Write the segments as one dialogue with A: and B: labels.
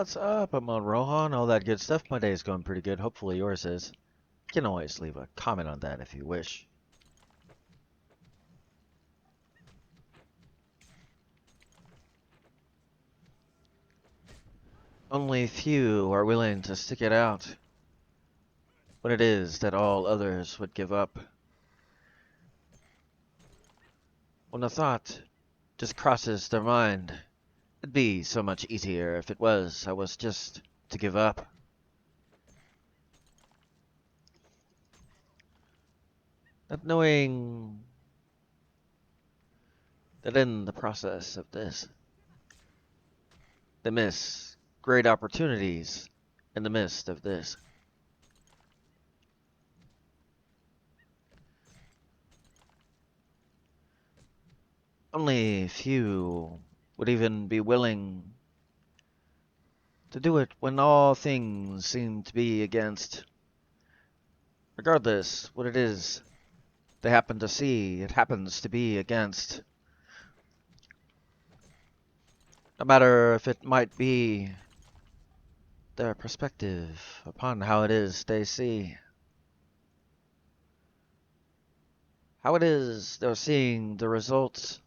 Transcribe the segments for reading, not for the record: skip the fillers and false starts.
A: what's up? I'm on Rohan, all that good stuff. My day is going pretty good. Hopefully yours is. You can always leave a comment on that if you wish. Only few are willing to stick it out when it is that all others would give up. When the thought just crosses their mind, it'd be so much easier if I was just to give up. Not knowing that in the process of this, they miss great opportunities in the midst of this. Only few would even be willing to do it when all things seem to be against. Regardless what it is they happen to see, it happens to be against. No matter if it might be their perspective upon how it is they see. How it is they're seeing the results.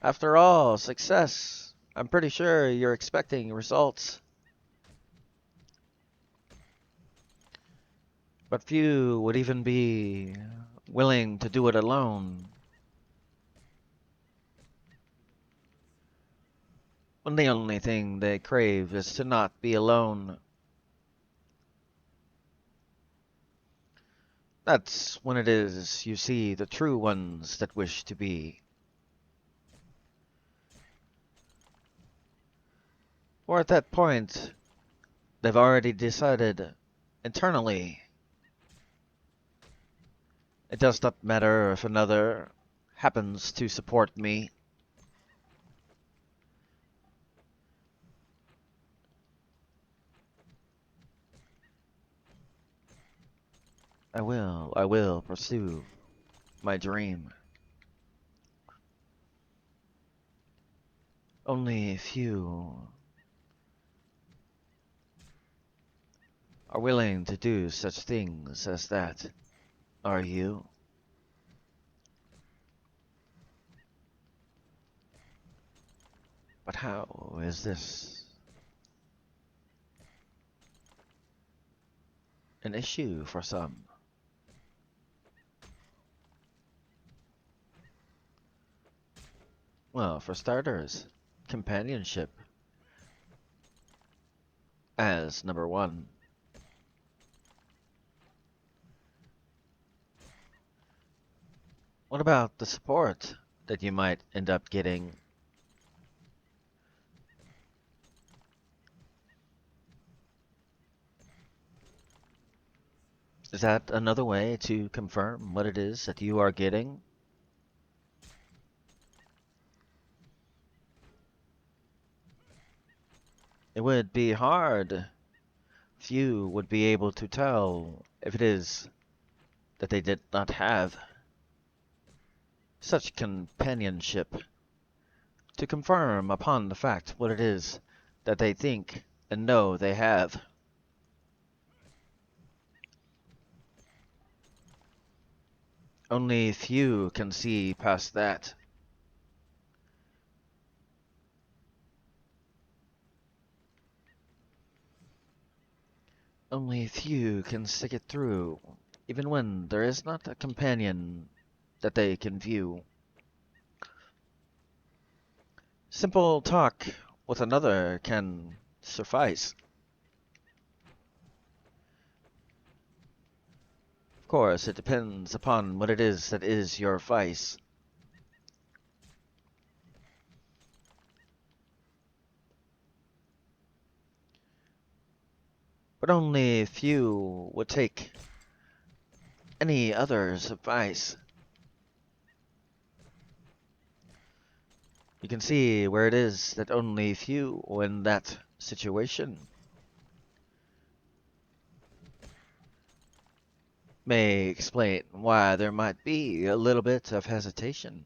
A: After all, success. I'm pretty sure you're expecting results. But few would even be willing to do it alone. When the only thing they crave is to not be alone. That's when it is you see the true ones that wish to be. Or at that point, they've already decided internally. It does not matter if another happens to support me. I will pursue my dream. Only a few are willing to do such things as that. Are you? But how is this an issue for some? Well, for starters, companionship as number one. What about the support that you might end up getting? Is that another way to confirm what it is that you are getting? It would be hard. Few would be able to tell if it is that they did not have such companionship to confirm upon the fact what it is that they think and know they have. Only few can see past that. Only few can stick it through, even when there is not a companion that they can view. Simple talk with another can suffice. Of course, it depends upon what it is that is your vice. But only few would take any other's advice. You can see where it is that only few are in that situation. May explain why there might be a little bit of hesitation.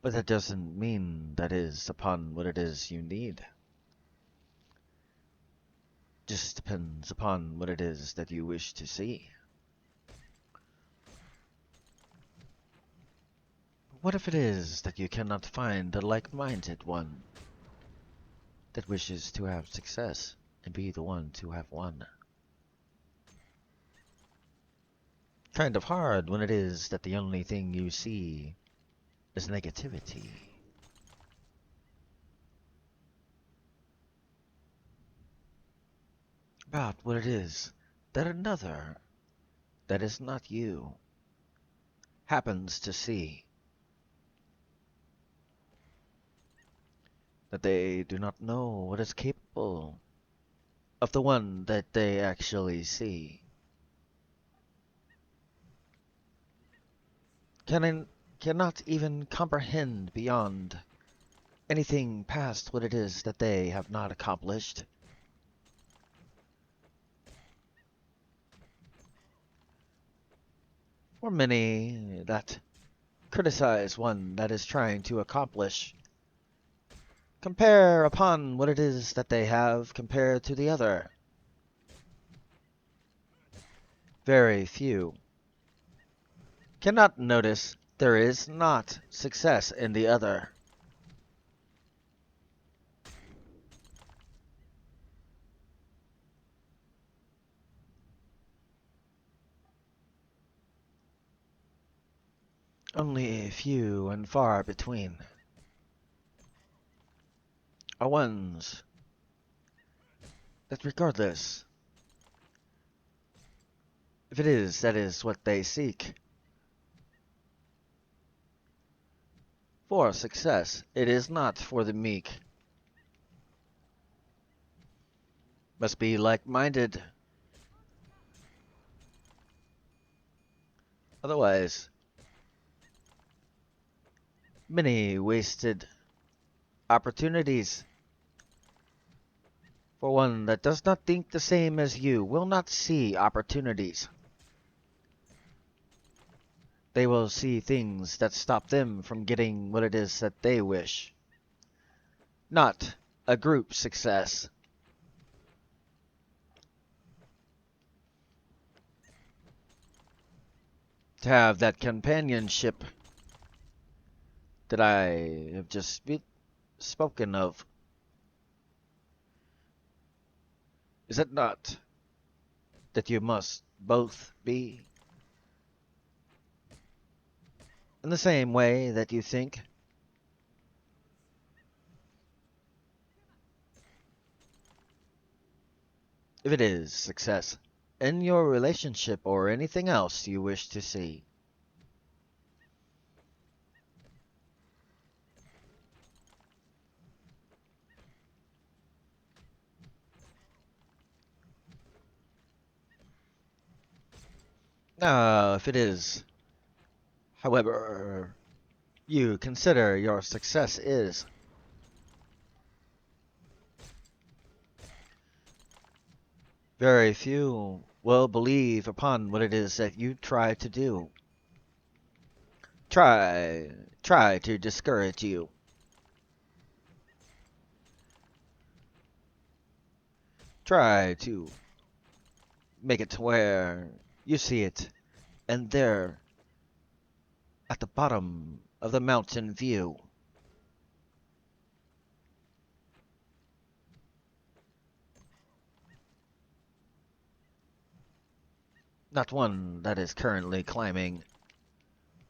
A: But that doesn't mean that is upon what it is you need. Just depends upon what it is that you wish to see. What if it is that you cannot find a like-minded one that wishes to have success and be the one to have won? Kind of hard when it is that the only thing you see is negativity. About what it is that another, that is not you, happens to see. That they do not know what is capable of the one that they actually see. Cannot even comprehend beyond anything past what it is that they have not accomplished. For many that criticize one that is trying to accomplish, compare upon what it is that they have compared to the other. Very few cannot notice there is not success in the other. Only few and far between are ones that, regardless if it is that is what they seek for success, it is not for the meek. Must be like-minded. Otherwise, many wasted opportunities. For one that does not think the same as you will not see opportunities. They will see things that stop them from getting what it is that they wish. Not a group success. To have that companionship that I have just spoken of. Is it not that you must both be in the same way that you think? If it is success in your relationship or anything else you wish to see. Now, if it is, however, you consider your success is, very few will believe upon what it is that you try to do. Try to discourage you. Try to make it to where you see it, and there, at the bottom of the mountain view, not one that is currently climbing,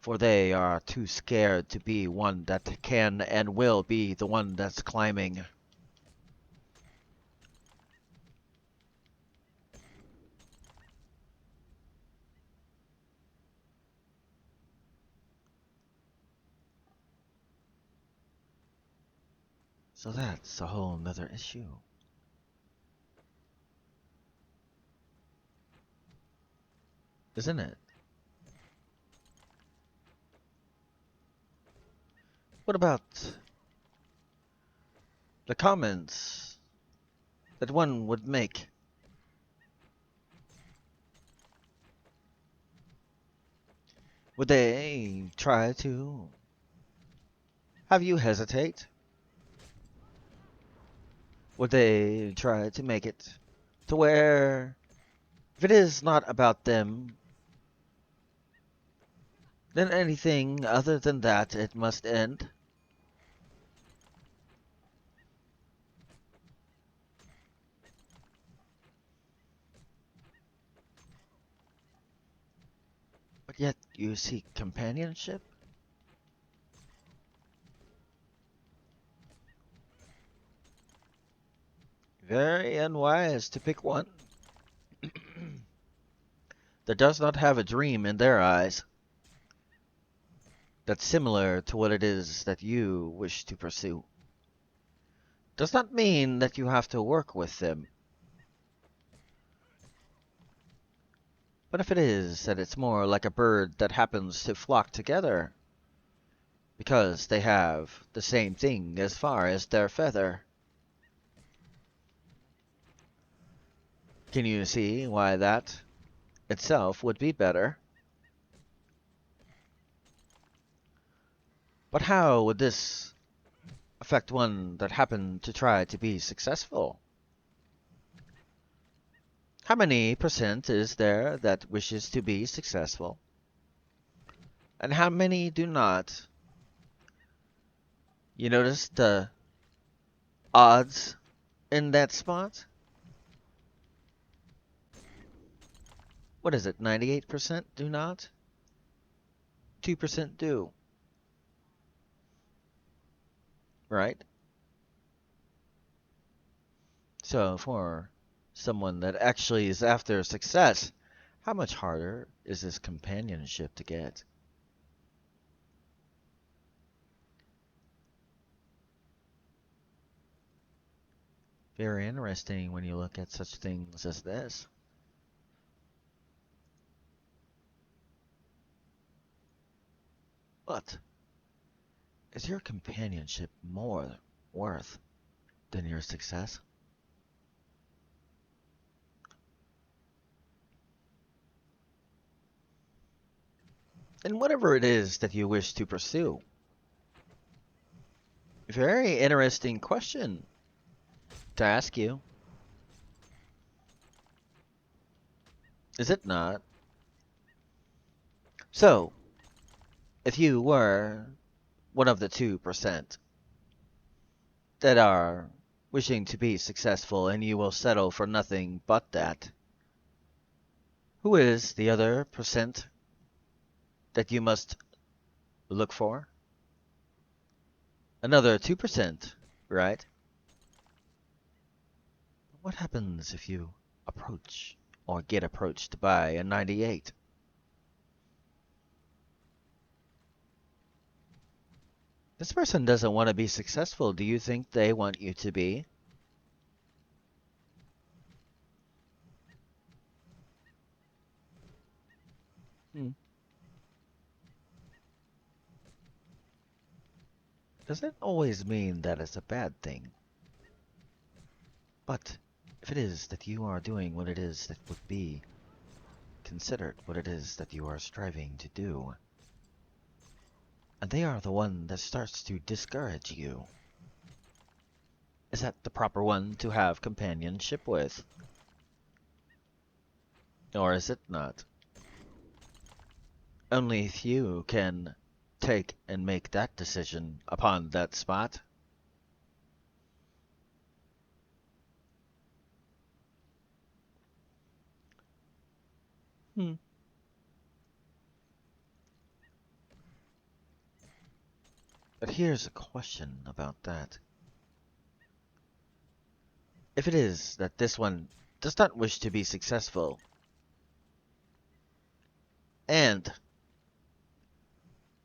A: for they are too scared to be one that can and will be the one that's climbing. So that's a whole nother issue. Isn't it? What about the comments that one would make? Would they try to Have you hesitate? Would they try to make it to where if it is not about them, then anything other than that it must end? But yet you seek companionship? Very unwise to pick one that does not have a dream in their eyes that's similar to what it is that you wish to pursue. Does not mean that you have to work with them. But if it is that it's more like a bird that happens to flock together because they have the same thing as far as their feather, can you see why that itself would be better? But how would this affect one that happened to try to be successful? How many percent is there that wishes to be successful? And how many do not? You notice the odds in that spot? What is it, 98% do not? 2% do, right? So for someone that actually is after success, how much harder is this companionship to get? Very interesting when you look at such things as this. But is your companionship more worth than your success? And whatever it is that you wish to pursue. Very interesting question to ask you. Is it not? So, if you were one of the 2% that are wishing to be successful and you will settle for nothing but that, who is the other percent that you must look for? Another 2%, right? What happens if you approach or get approached by a 98? This person doesn't want to be successful. Do you think they want you to be? Hmm. Does it always mean that it's a bad thing? But if it is that you are doing what it is that would be considered what it is that you are striving to do, and they are the one that starts to discourage you, is that the proper one to have companionship with? Or is it not? Only few can take and make that decision upon that spot. Hmm. But here's a question about that. If it is that this one does not wish to be successful, and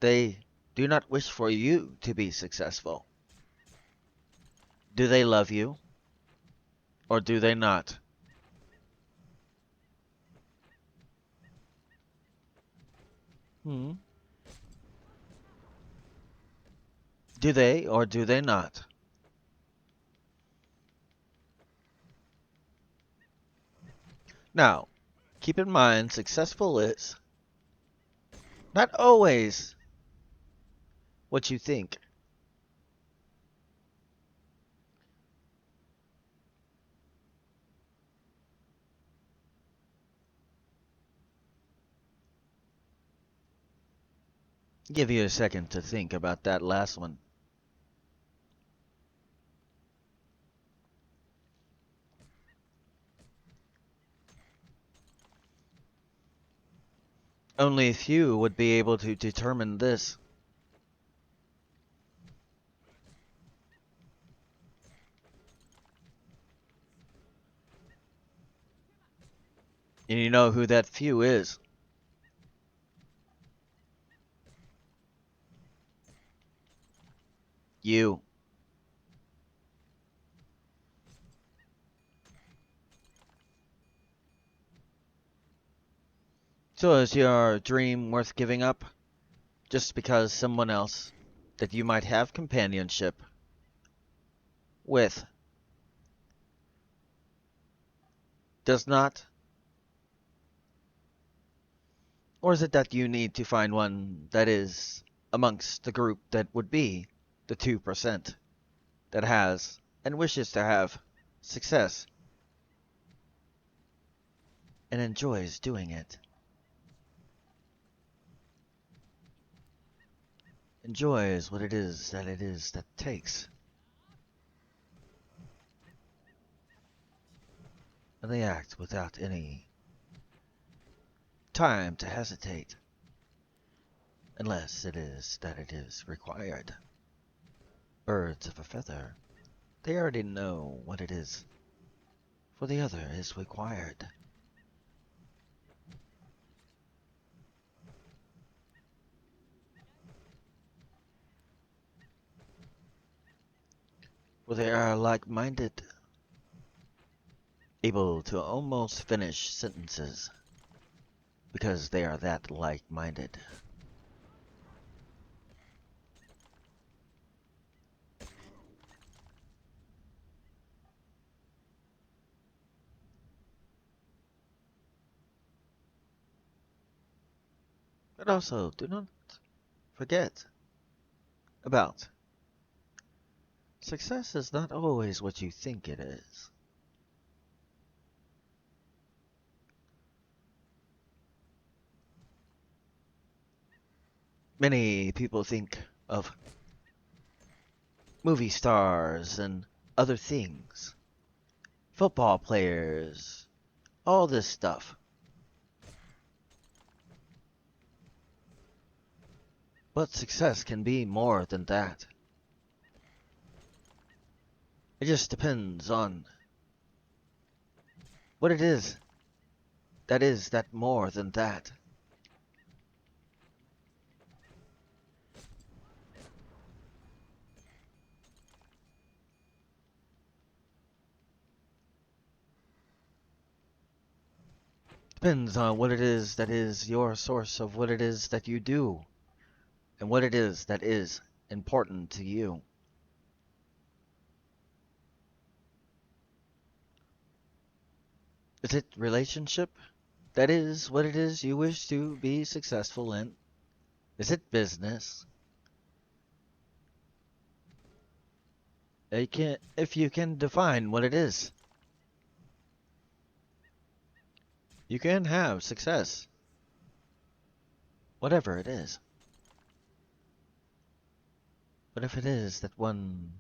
A: they do not wish for you to be successful, do they love you or do they not? Hmm. Do they or do they not? Now, keep in mind, successful is not always what you think. Give you a second to think about that last one. Only few would be able to determine this. And you know who that few is. You. So is your dream worth giving up? Just because someone else that you might have companionship with does not? Or is it that you need to find one that is amongst the group that would be the 2% that has and wishes to have success and enjoys doing it? Enjoys what it is that takes. And they act without any time to hesitate, unless it is that it is required. Birds of a feather, they already know what it is, for the other is required. For they are like-minded, able to almost finish sentences, because they are that like-minded. But also, do not forget about success is not always what you think it is. Many people think of movie stars and other things, football players, all this stuff. But success can be more than that. It just depends on what it is that more than that. Depends on what it is that is your source of what it is that you do, and what it is that is important to you. Is it relationship? That is what it is you wish to be successful in? Is it business? If you can define what it is, you can have success, whatever it is. But if it is that one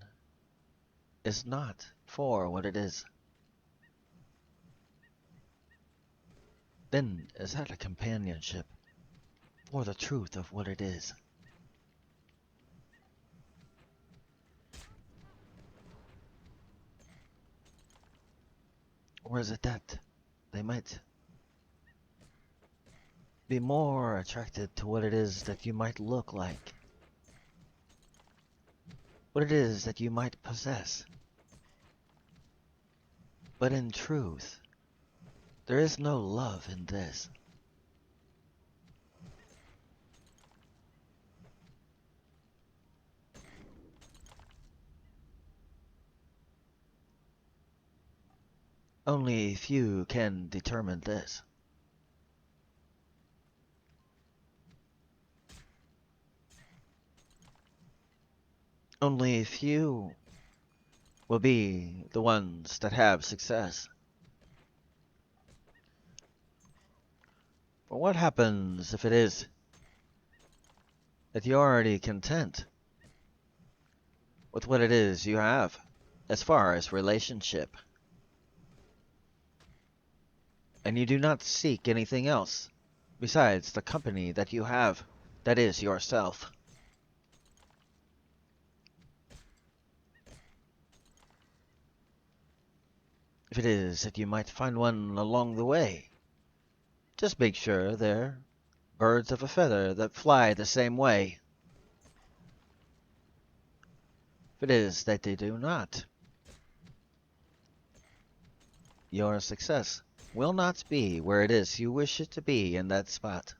A: is not for what it is, then is that a companionship for the truth of what it is? Or is it that they might be more attracted to what it is that you might look like? What it is that you might possess? But in truth, there is no love in this. Only few can determine this. Only few will be the ones that have success. For what happens if it is that you're already content with what it is you have as far as relationship, and you do not seek anything else besides the company that you have, that is yourself. If it is that you might find one along the way, just make sure they're birds of a feather that fly the same way. If it is that they do not, your success will not be where it is you wish it to be in that spot.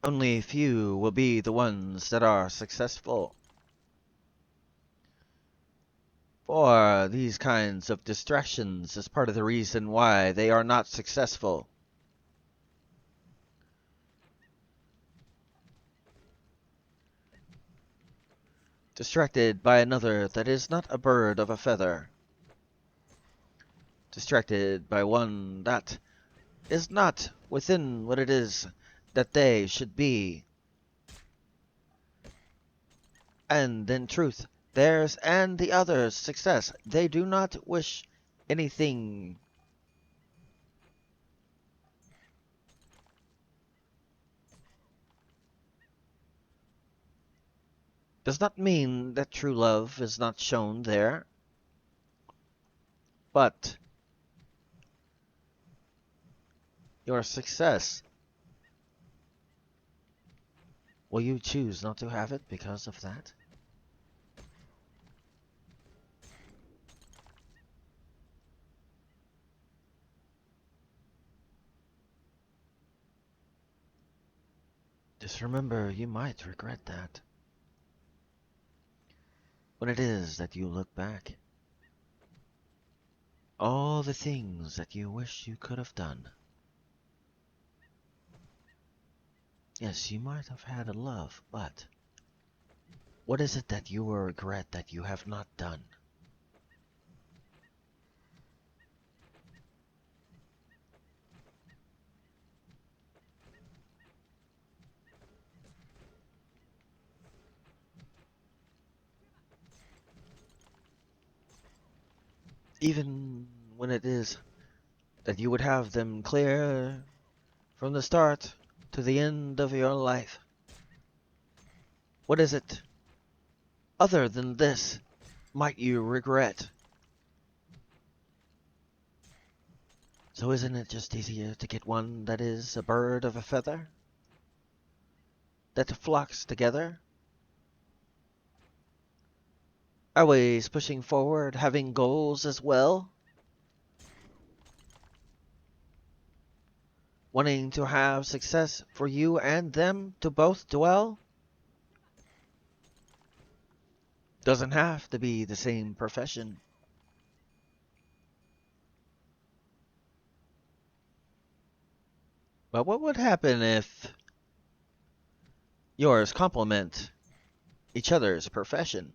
A: Only few will be the ones that are successful. For these kinds of distractions is part of the reason why they are not successful. Distracted by another that is not a bird of a feather. Distracted by one that is not within what it is that they should be. And in truth, theirs and the other's success, they do not wish anything. Does not mean that true love is not shown there, but your success, will you choose not to have it because of that? Just remember, you might regret that when it is that you look back. All the things that you wish you could have done. Yes, you might have had a love, but what is it that you will regret that you have not done? Even when it is that you would have them clear from the start to the end of your life. What is it other than this might you regret? So isn't it just easier to get one that is a bird of a feather? That flocks together? Always pushing forward, having goals as well? Wanting to have success for you and them to both dwell? Doesn't have to be the same profession. But what would happen if yours complement each other's profession?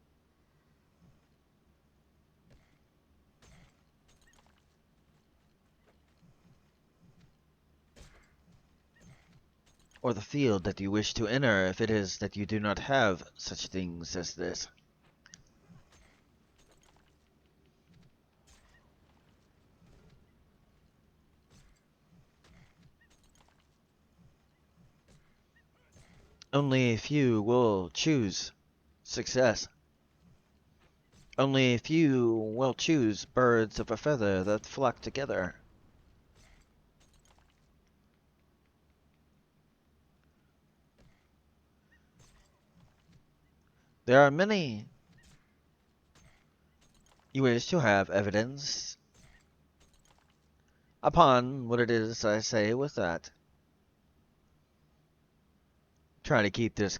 A: Or the field that you wish to enter if it is that you do not have such things as this? Only a few will choose success. Only a few will choose birds of a feather that flock together. There are many. You wish to have evidence upon what it is I say with that. Trying to keep this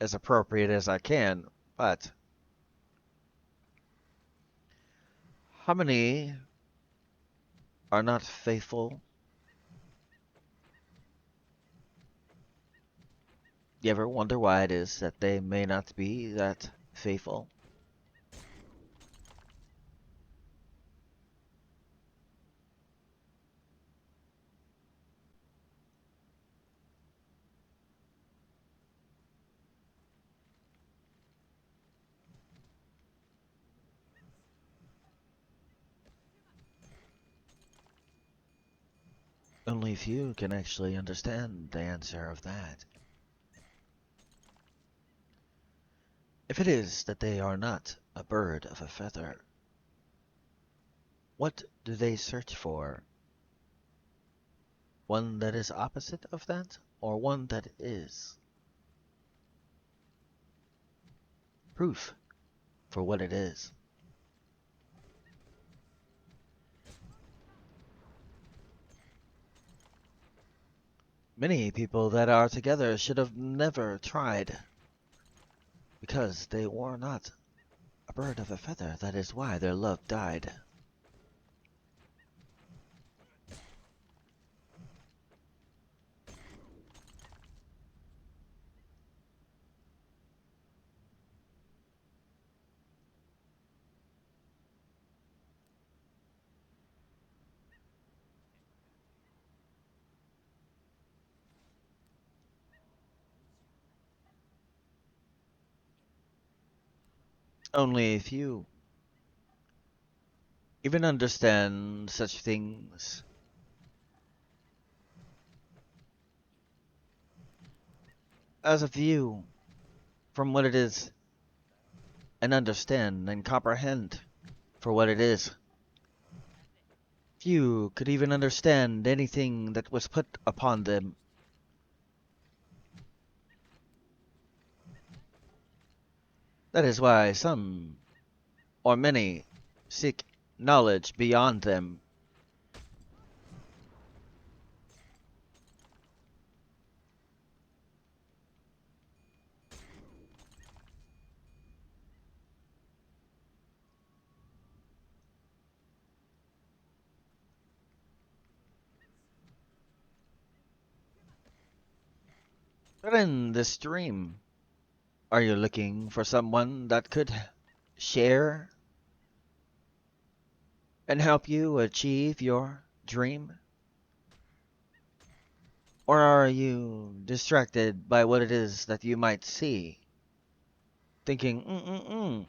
A: as appropriate as I can, but how many are not faithful? You ever wonder why it is that they may not be that faithful. Only few can actually understand the answer of that. If it is that they are not a bird of a feather, what do they search for? One that is opposite of that, or one that is? Proof for what it is. Many people that are together should have never tried, because they were not a bird of a feather. That is why their love died. Only a few even understand such things. As a view from what it is, and understand and comprehend for what it is. Few could even understand anything that was put upon them. That is why some, or many, seek knowledge beyond them. But in this dream, are you looking for someone that could share and help you achieve your dream? Or are you distracted by what it is that you might see, thinking,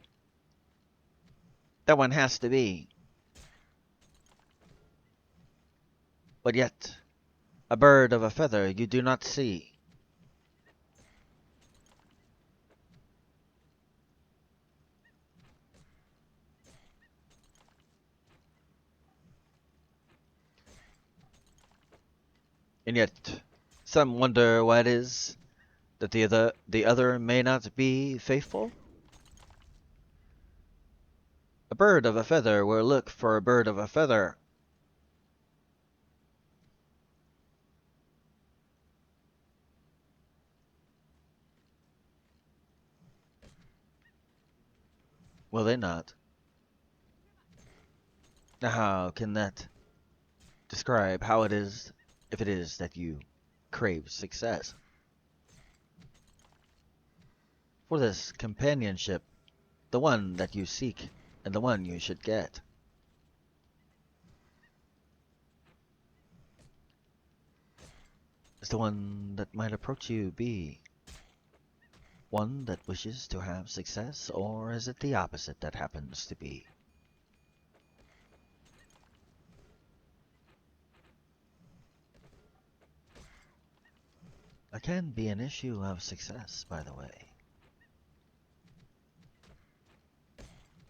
A: that one has to be. But yet, a bird of a feather you do not see. And yet, some wonder why it is that the other may not be faithful. A bird of a feather will look for a bird of a feather. Will they not? Now how can that describe how it is, if it is that you crave success? For this companionship, the one that you seek, and the one you should get. Is the one that might approach you be one that wishes to have success, or is it the opposite that happens to be? It can be an issue of success, by the way.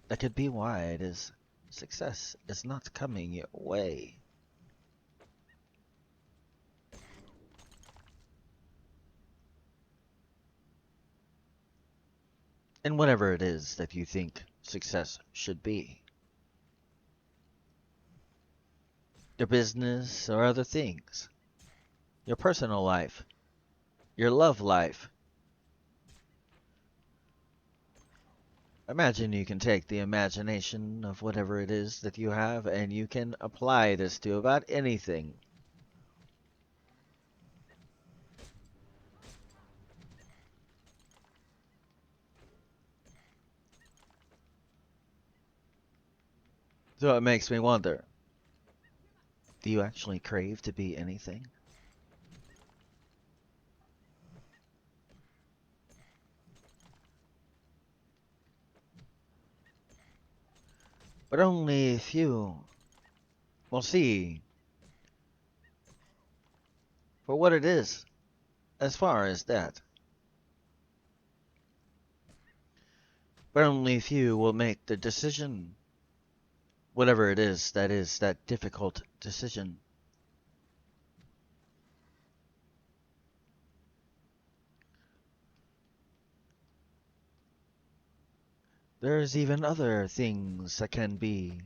A: That could be why it is success is not coming your way. And whatever it is that you think success should be. Your business or other things. Your personal life. Your love life. Imagine you can take the imagination of whatever it is that you have and you can apply this to about anything. So it makes me wonder, do you actually crave to be anything? But only few will see for what it is, as far as that. But only few will make the decision, whatever it is that difficult decision. There's even other things that can be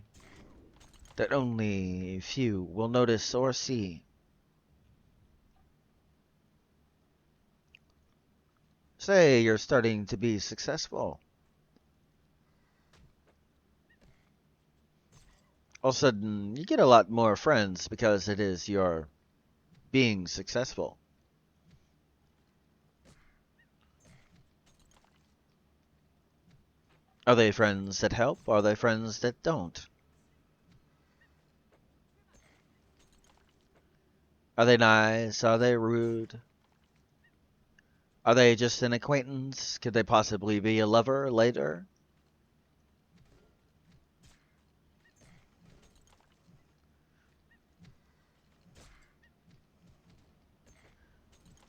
A: that only few will notice or see. Say you're starting to be successful. All of a sudden, you get a lot more friends because it is your being successful. Are they friends that help? Are they friends that don't? Are they nice? Are they rude? Are they just an acquaintance? Could they possibly be a lover later?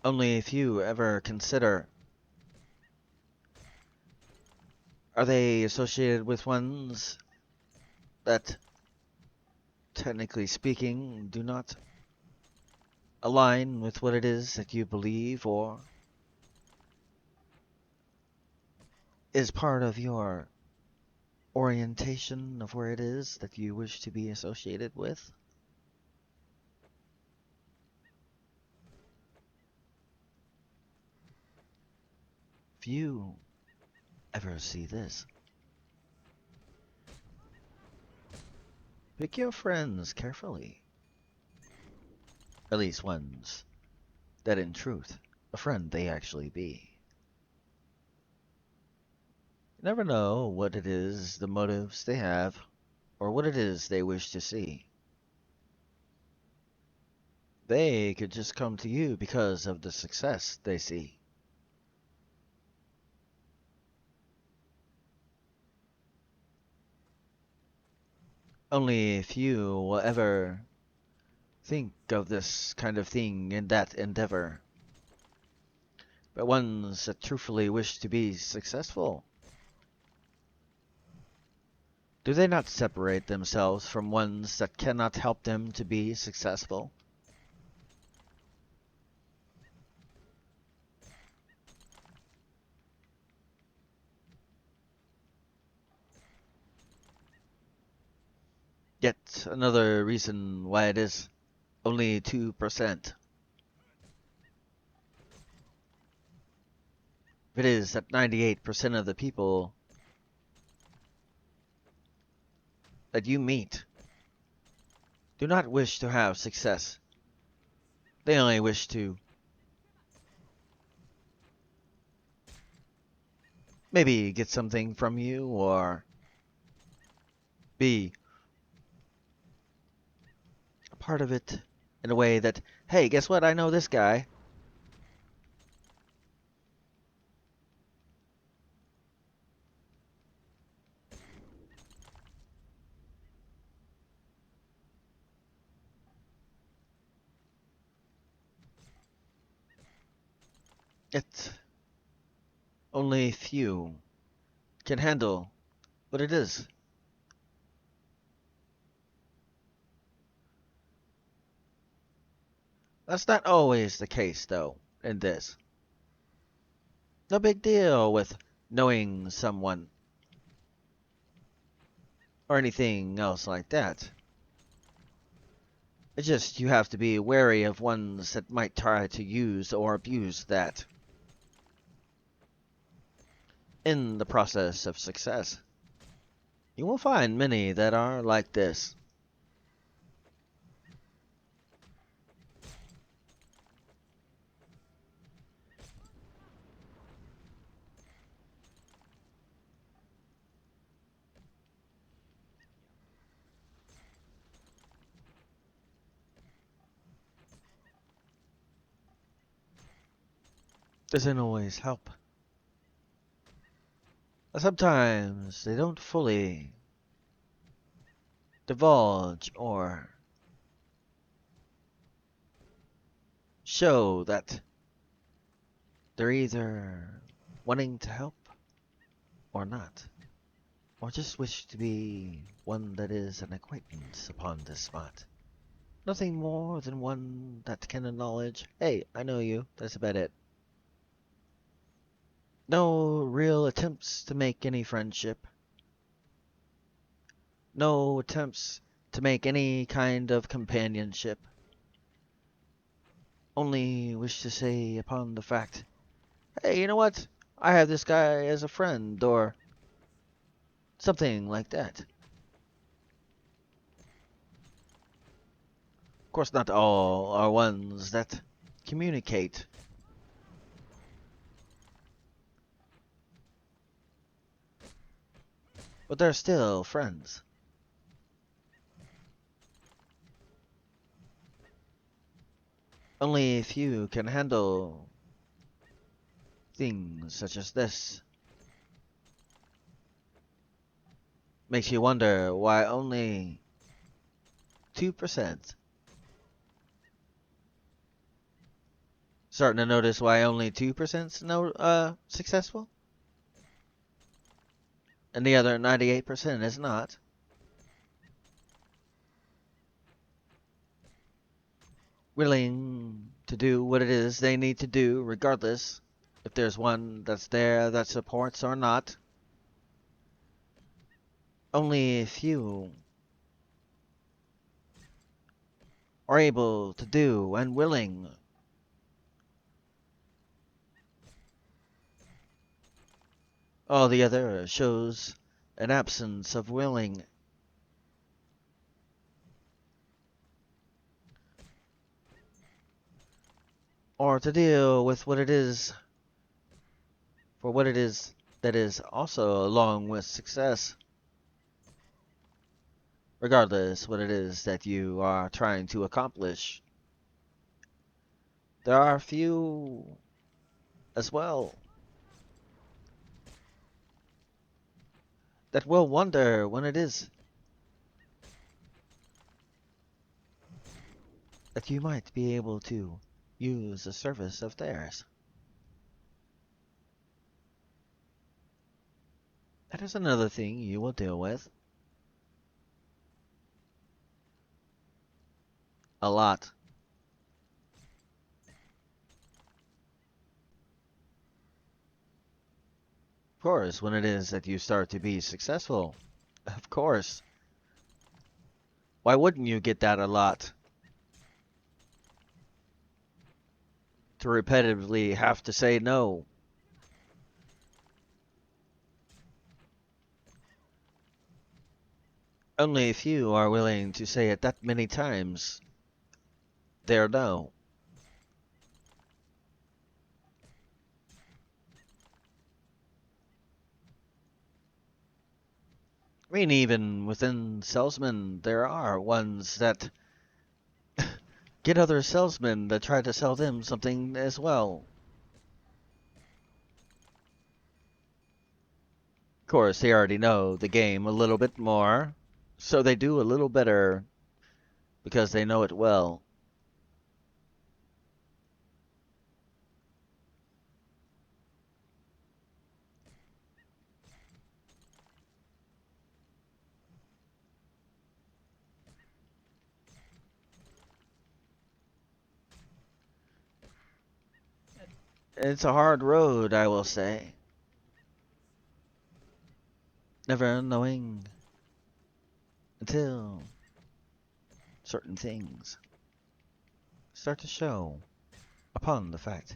A: Only if you ever consider, are they associated with ones that, technically speaking, do not align with what it is that you believe or is part of your orientation of where it is that you wish to be associated with? If you ever see this, pick your friends carefully. At least ones that in truth, a friend they actually be. You never know what it is, the motives they have, or what it is they wish to see. They could just come to you because of the success they see. Only few will ever think of this kind of thing in that endeavor. But ones that truthfully wish to be successful, do they not separate themselves from ones that cannot help them to be successful? Yet another reason why it is only 2%. It is that 98% of the people that you meet do not wish to have success. They only wish to maybe get something from you or be a part of it in a way that, hey, guess what? I know this guy. Yet only few can handle what it is. That's not always the case, though, in this. No big deal with knowing someone or anything else like that. It's just you have to be wary of ones that might try to use or abuse that in the process of success. You will find many that are like this. doesn't always help. Sometimes they don't fully divulge or show that they're either wanting to help or not, or just wish to be one that is an acquaintance upon this spot. Nothing more than one that can acknowledge, hey, I know you, that's about it. No real attempts to make any friendship. No attempts to make any kind of companionship. Only wish to say upon the fact, hey, you know what? I have this guy as a friend, or something like that. Of course, not all are ones that communicate. But they're still friends. Only a few can handle things such as this. Makes you wonder why only 2%. Starting to notice why only 2% successful? And the other 98% is not. Willing to do what it is they need to do regardless if there's one that's there that supports or not. Only a few are able to do and willing. All the other shows an absence of willing. Or to deal with what it is for what it is that is also along with success. Regardless what it is that you are trying to accomplish. There are few as well that will wonder when it is that you might be able to use a service of theirs. That is another thing you will deal with. A lot. Of course, when it is that you start to be successful. Of course. Why wouldn't you get that a lot? To repetitively have to say no. Only a few are willing to say it that many times. Their no. I mean, even within salesmen, there are ones that get other salesmen that try to sell them something as well. Of course, they already know the game a little bit more, so they do a little better because they know it well. It's a hard road, I will say. Never knowing until certain things start to show upon the fact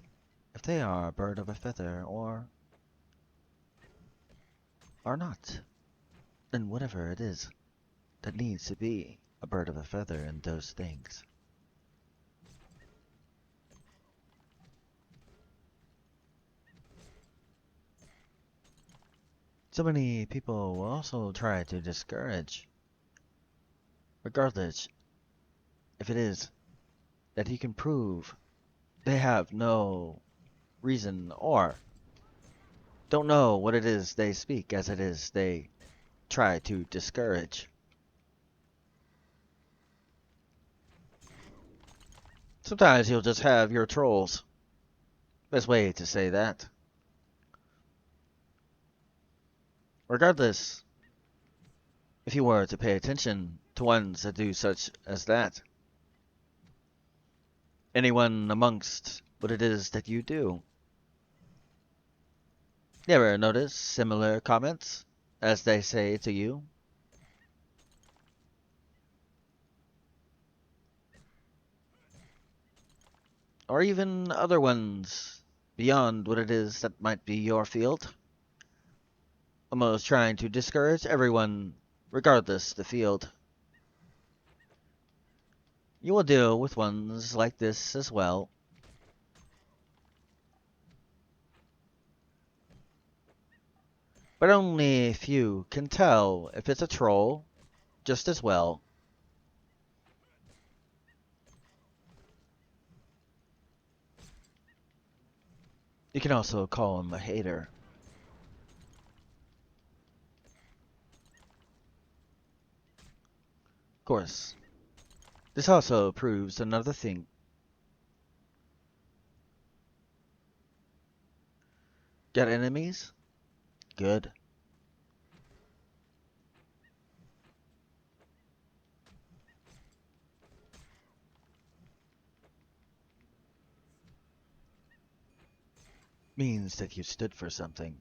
A: if they are a bird of a feather or are not, and whatever it is that needs to be a bird of a feather in those things. So many people will also try to discourage, regardless if it is that he can prove they have no reason, or don't know what it is they speak as it is they try to discourage. Sometimes you'll just have your trolls. Best way to say that. Regardless, if you were to pay attention to ones that do such as that, anyone amongst what it is that you do, you ever notice similar comments as they say to you? Or even other ones beyond what it is that might be your field? Almost trying to discourage everyone, regardless the field. You will deal with ones like this as well. But only a few can tell if it's a troll just as well. You can also call him a hater. Of course, this also proves another thing. Got enemies? Good. Means that you stood for something.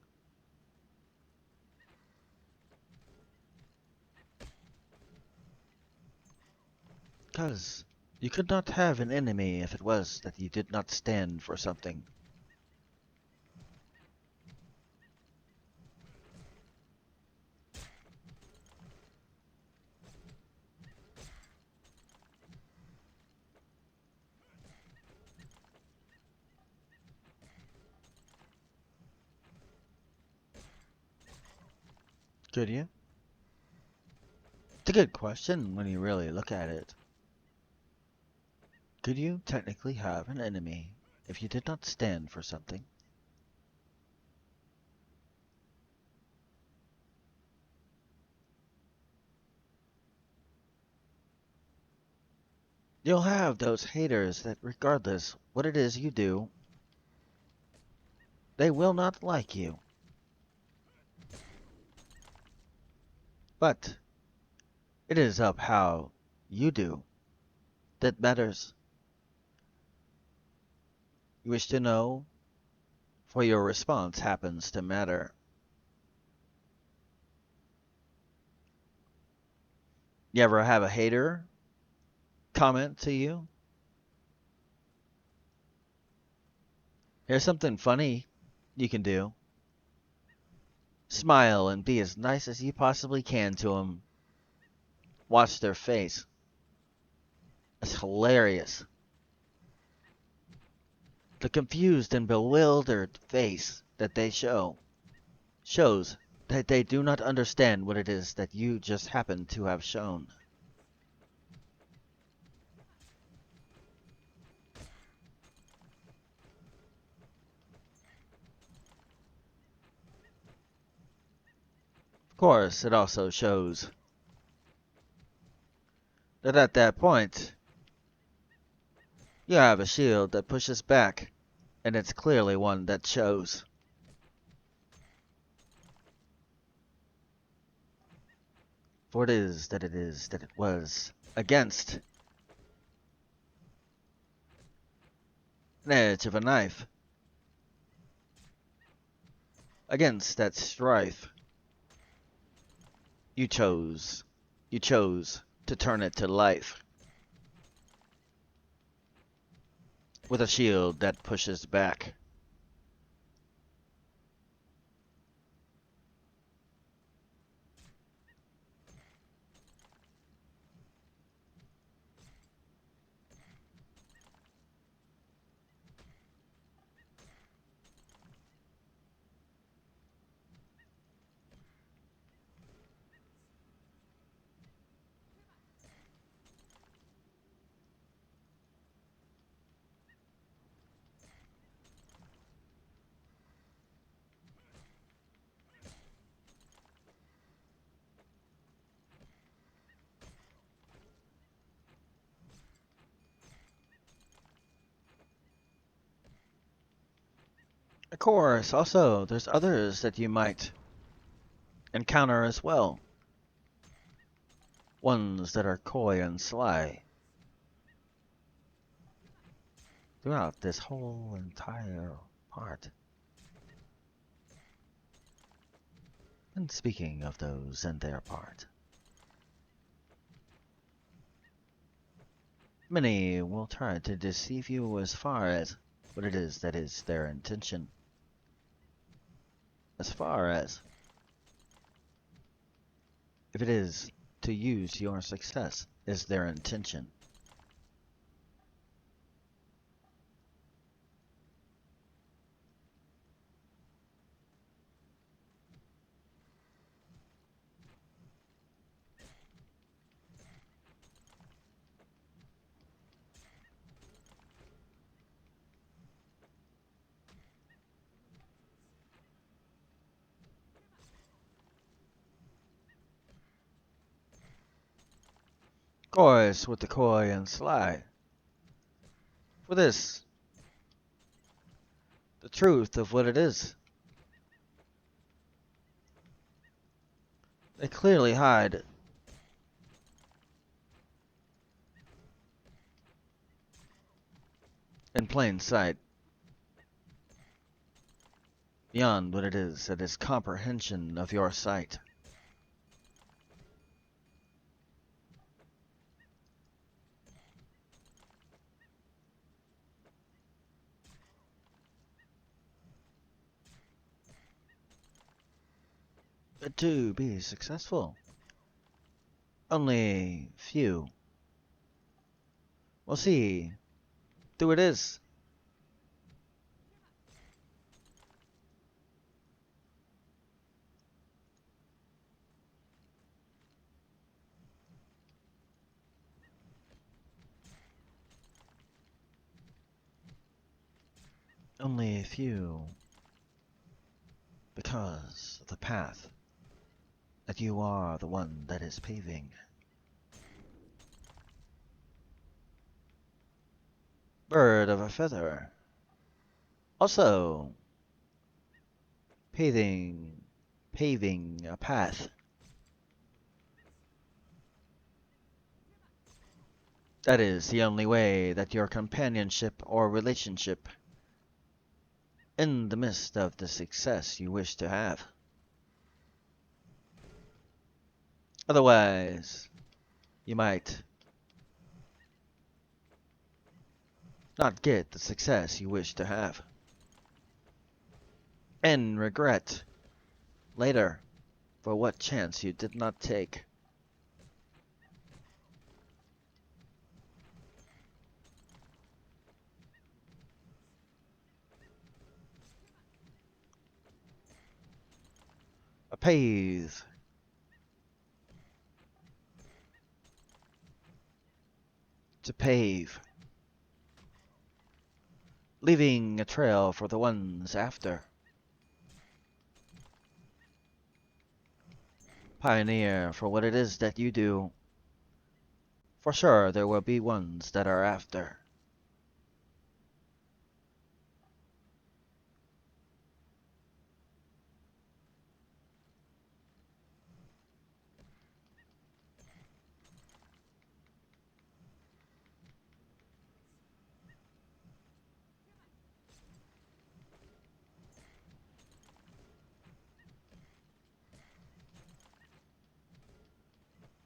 A: Cause you could not have an enemy if it was that you did not stand for something. Could you? It's a good question when you really look at it. Could you technically have an enemy if you did not stand for something? You'll have those haters that regardless what it is you do, they will not like you. But it is up how you do that matters. You wish to know, for your response happens to matter. You ever have a hater comment to you? Here's something funny you can do. Smile and be as nice as you possibly can to them. Watch their face. It's hilarious. The confused and bewildered face that they shows that they do not understand what it is that you just happen to have shown. Of course, it also shows that at that point, you have a shield that pushes back, and it's clearly one that shows. For it is that it was against an edge of a knife, against that strife. You chose to turn it to life. With a shield that pushes back. course, also, there's others that you might encounter as well. Ones that are coy and sly. Throughout this whole entire part. And speaking of those and their part, many will try to deceive you as far as what it is that is their intention. As far as if it is to use your success is their intention. Of course, with the coy and sly. For this, the truth of what it is. They clearly hide in plain sight. Beyond what it is that is comprehension of your sight. But to be successful, only few will see through it is. Only a few, because of the path that you are the one that is paving. Bird of a feather. Also, paving a path. That is the only way that your companionship or relationship in the midst of the success you wish to have. Otherwise, you might not get the success you wish to have. And regret later for what chance you did not take. A pave. To pave. Leaving a trail for the ones after. Pioneer for what it is that you do. For sure there will be ones that are after.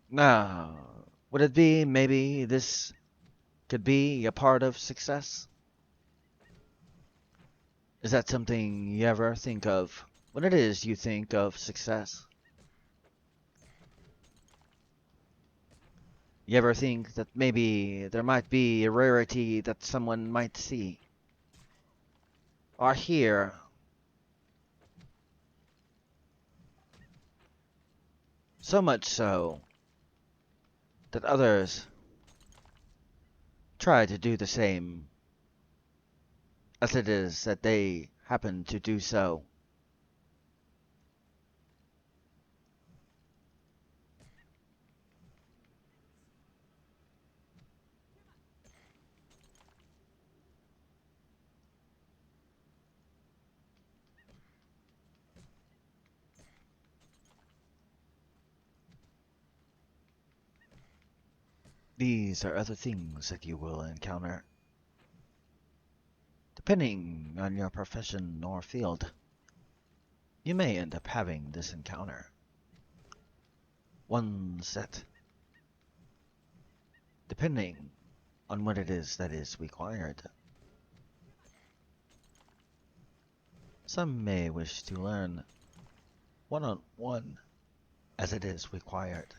A: Now, would it be maybe this could be a part of success? Is that something you ever think of when it is you think of success? You ever think that maybe there might be a rarity that someone might see or hear? So much so that others try to do the same as it is that they happen to do so. These are other things that you will encounter. Depending on your profession or field, you may end up having this encounter. One set, depending on what it is that is required. Some may wish to learn one-on-one as it is required.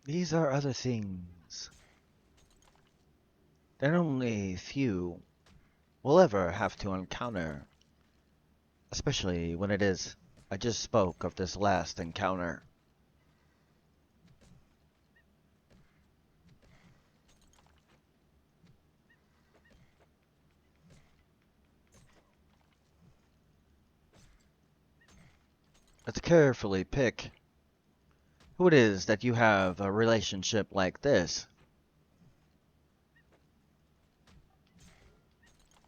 A: These are other things that only few will ever have to encounter, especially when it is I just spoke of this last encounter. Let's carefully pick who it is that you have a relationship like this.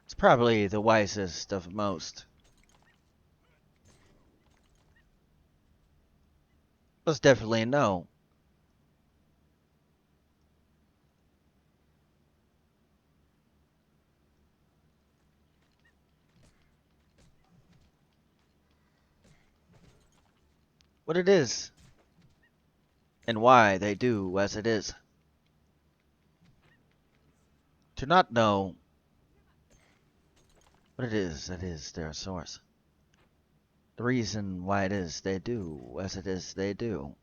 A: It's probably the wisest of most. Let's definitely know. What it is, and why they do as it is. To not know what it is that is their source. The reason why it is they do as it is they do.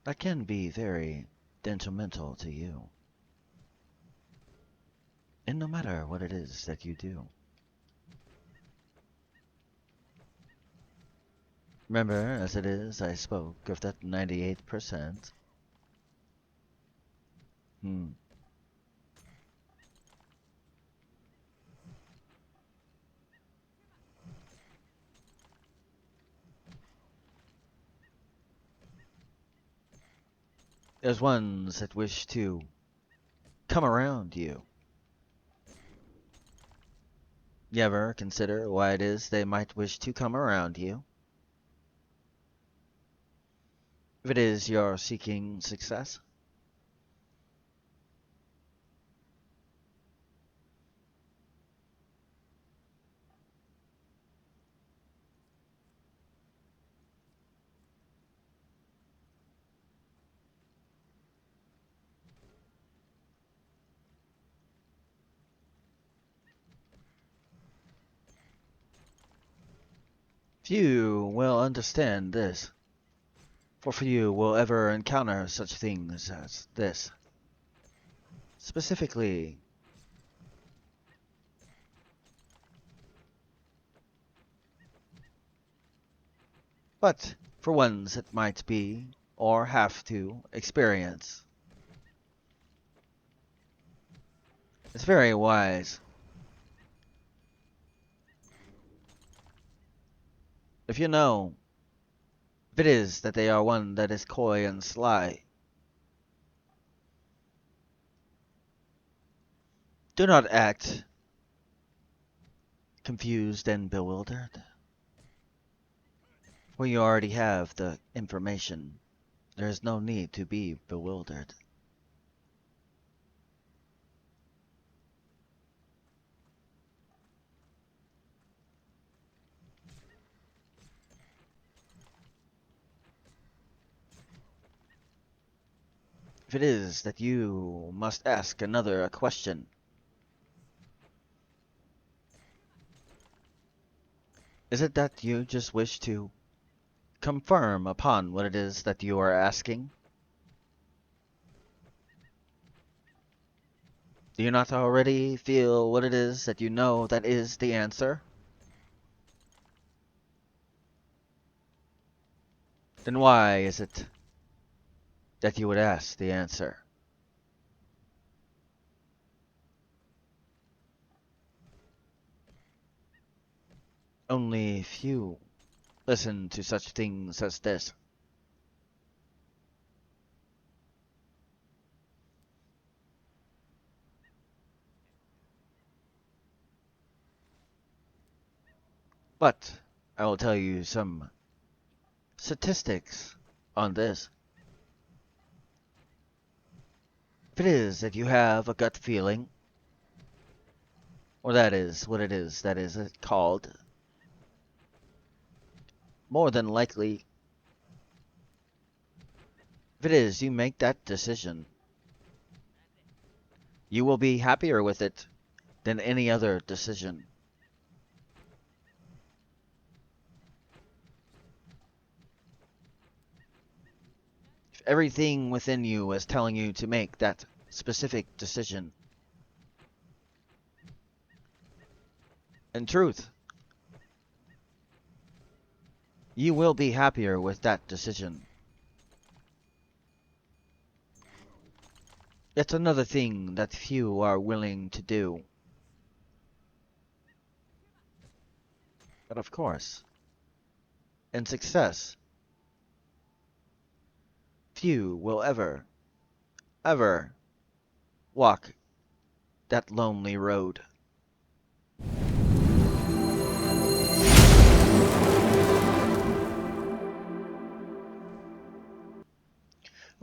A: That can be very detrimental to you. And no matter what it is that you do. Remember, as it is, I spoke of that 98%. There's ones that wish to come around you. You ever consider why it is they might wish to come around you? If it is you're seeking success? Few will understand this, for few will ever encounter such things as this. Specifically, but for ones that might be, or have to, experience. It's very wise. If you know, if it is that they are one that is coy and sly, do not act confused and bewildered. For you already have the information. There is no need to be bewildered. If it is that you must ask another a question, is it that you just wish to confirm upon what it is that you are asking? Do you not already feel what it is that you know that is the answer? Then why is it that you would ask the answer? Only few listen to such things as this. But I will tell you some statistics on this. If it is that you have a gut feeling, or that is what it is, that is it called, more than likely, if it is you make that decision, you will be happier with it than any other decision. If everything within you is telling you to make that specific decision, in truth, you will be happier with that decision. It's another thing that few are willing to do. But of course, in success, few will ever walk that lonely road.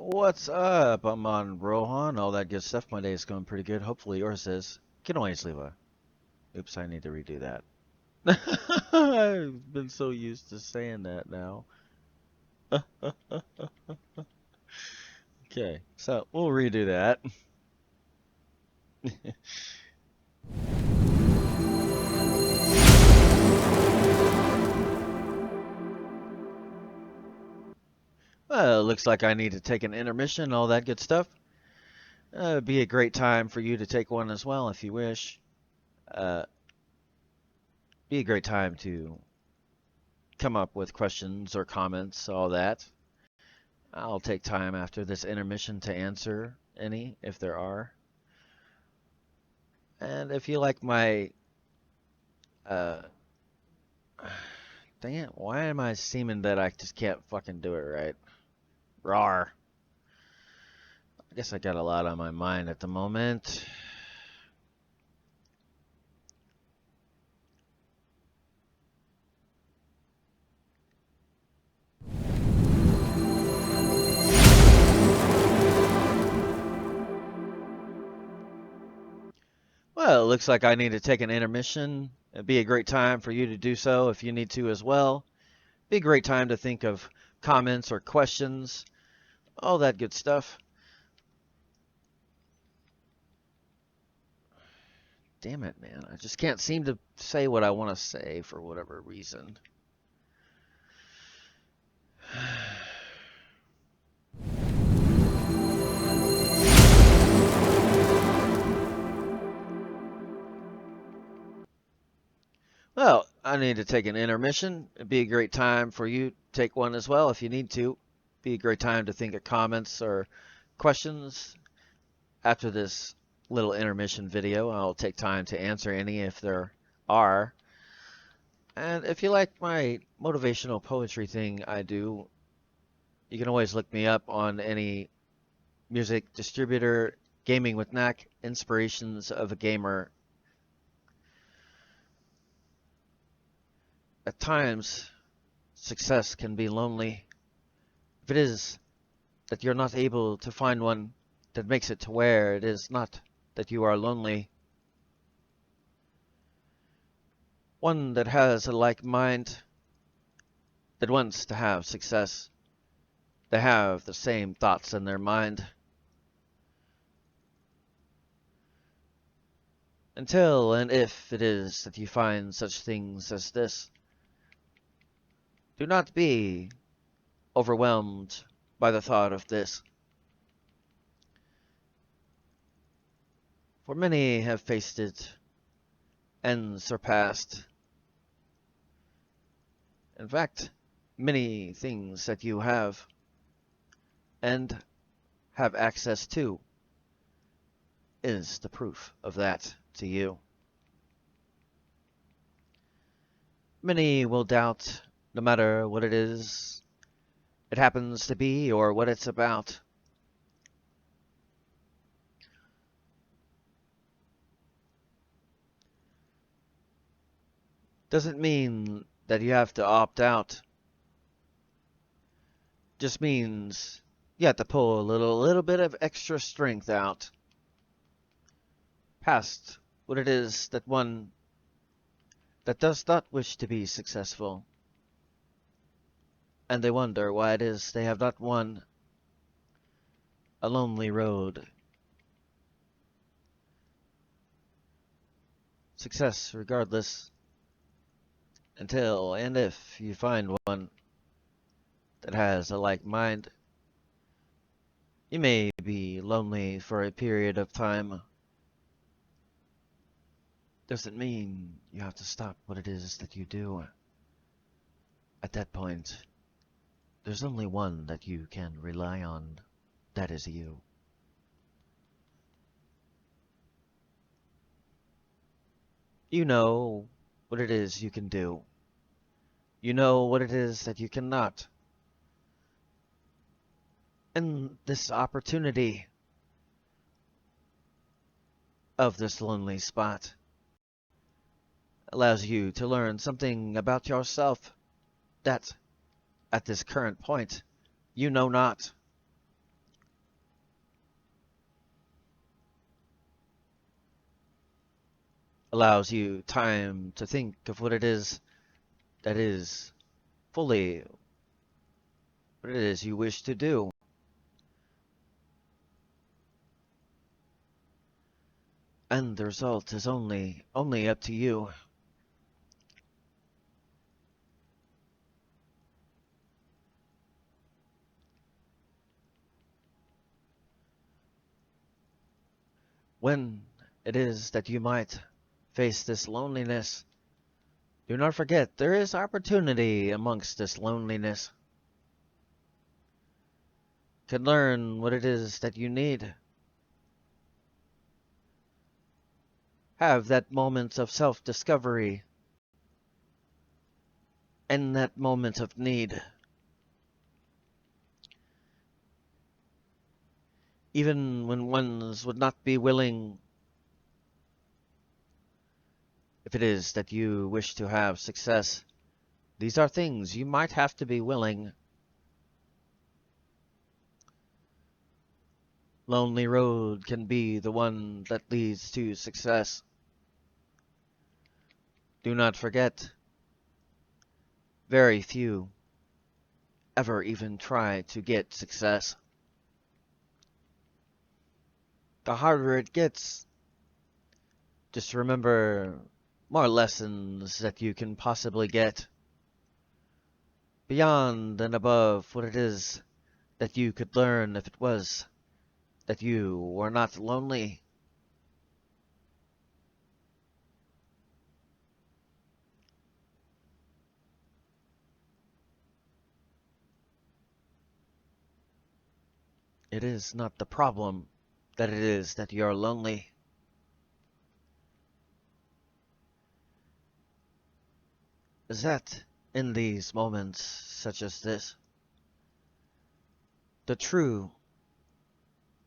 A: What's up? I'm on Rohan, all that good stuff. My day is going pretty good. Hopefully yours is. You can always leave a... Oops, I need to redo that. I've been so used to saying that now. Okay, so we'll redo that. Well, looks like I need to take an intermission, all that good stuff. It'd be a great time for you to take one as well if you wish. Be a great time to come up with questions or comments, all that. I'll take time after this intermission to answer any, if there are. And if you like my... dang it, why am I seeming that I just can't fucking do it right? Rawr. I guess I got a lot on my mind at the moment. Well, it looks like I need to take an intermission. It'd be a great time for you to do so if you need to as well. Be a great time to think of comments or questions, all that good stuff. Damn it, man. I just can't seem to say what I want to say for whatever reason. Well, I need to take an intermission. It'd be a great time for you to take one as well if you need to. Be a great time to think of comments or questions. After this little intermission video, I'll take time to answer any if there are. And if you like my motivational poetry thing I do, you can always look me up on any music distributor, GamingWithNac, Inspirations of a Gamer. At times, success can be lonely. If it is that you're not able to find one that makes it to where it is not that you are lonely, one that has a like mind, that wants to have success, they have the same thoughts in their mind. Until and if it is that you find such things as this, do not be overwhelmed by the thought of this. For many have faced it and surpassed. In fact, many things that you have and have access to is the proof of that to you. Many will doubt, no matter what it happens to be or what it's about. Doesn't mean that you have to opt out. Just means you have to pull a little bit of extra strength out. Past what it is that one that does not wish to be successful. And they wonder why it is they have not won a lonely road. Success regardless, until and if you find one that has a like mind. You may be lonely for a period of time. Doesn't mean you have to stop what it is that you do. At that point, there's only one that you can rely on. That is you. You know what it is you can do. You know what it is that you cannot. And this opportunity of this lonely spot allows you to learn something about yourself that, at this current point, you know not. Allows you time to think of what it is that is fully what it is you wish to do. And the result is only up to you. When it is that you might face this loneliness, do not forget there is opportunity amongst this loneliness. Can learn what it is that you need. Have that moment of self-discovery and that moment of need. Even when ones would not be willing, if it is that you wish to have success, these are things you might have to be willing. Lonely road can be the one that leads to success. Do not forget, very few ever even try to get success. The harder it gets, just remember more lessons that you can possibly get. Beyond and above what it is that you could learn if it was that you were not lonely. It is not the problem that it is that you're lonely. Is that in these moments such as this, the true,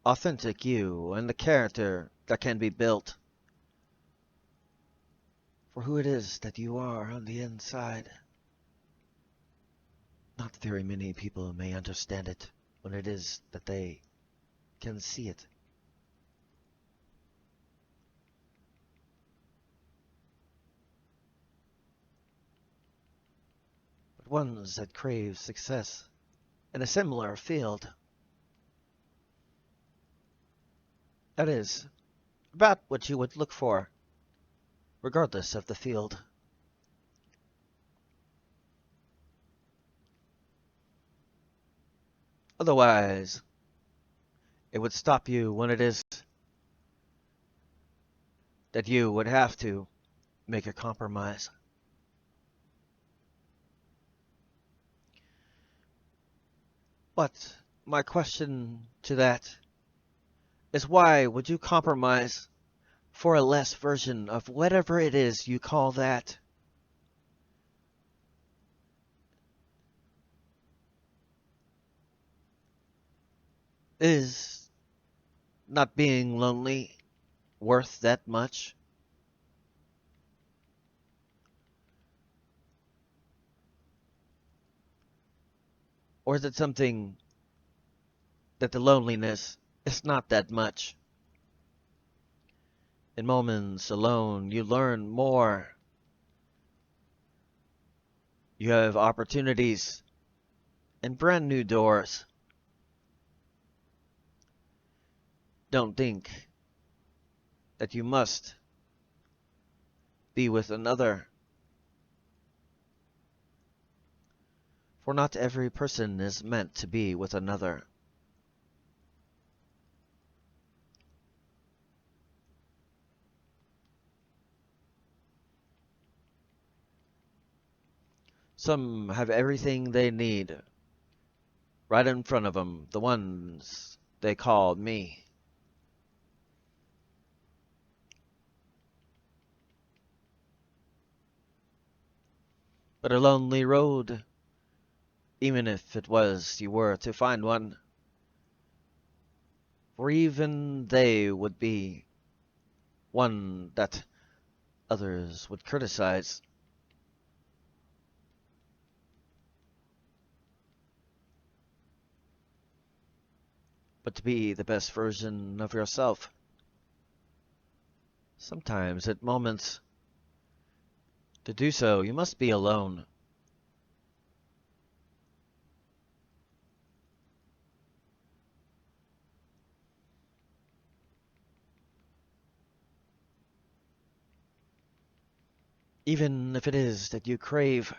A: authentic you and the character that can be built for who it is that you are on the inside. Not very many people may understand it when it is that they can see it. But ones that crave success in a similar field, that is, about what you would look for, regardless of the field. Otherwise, it would stop you when it is that you would have to make a compromise. But my question to that is, why would you compromise for a less version of whatever it is you call that? Is not being lonely worth that much? Or is it something that the loneliness is not that much? In moments alone, you learn more. You have opportunities and brand new doors. Don't think that you must be with another, for not every person is meant to be with another. Some have everything they need right in front of them, the ones they call me. But a lonely road, even if it was you were to find one, for even they would be one that others would criticize. But to be the best version of yourself, sometimes at moments, to do so, you must be alone. Even if it is that you crave,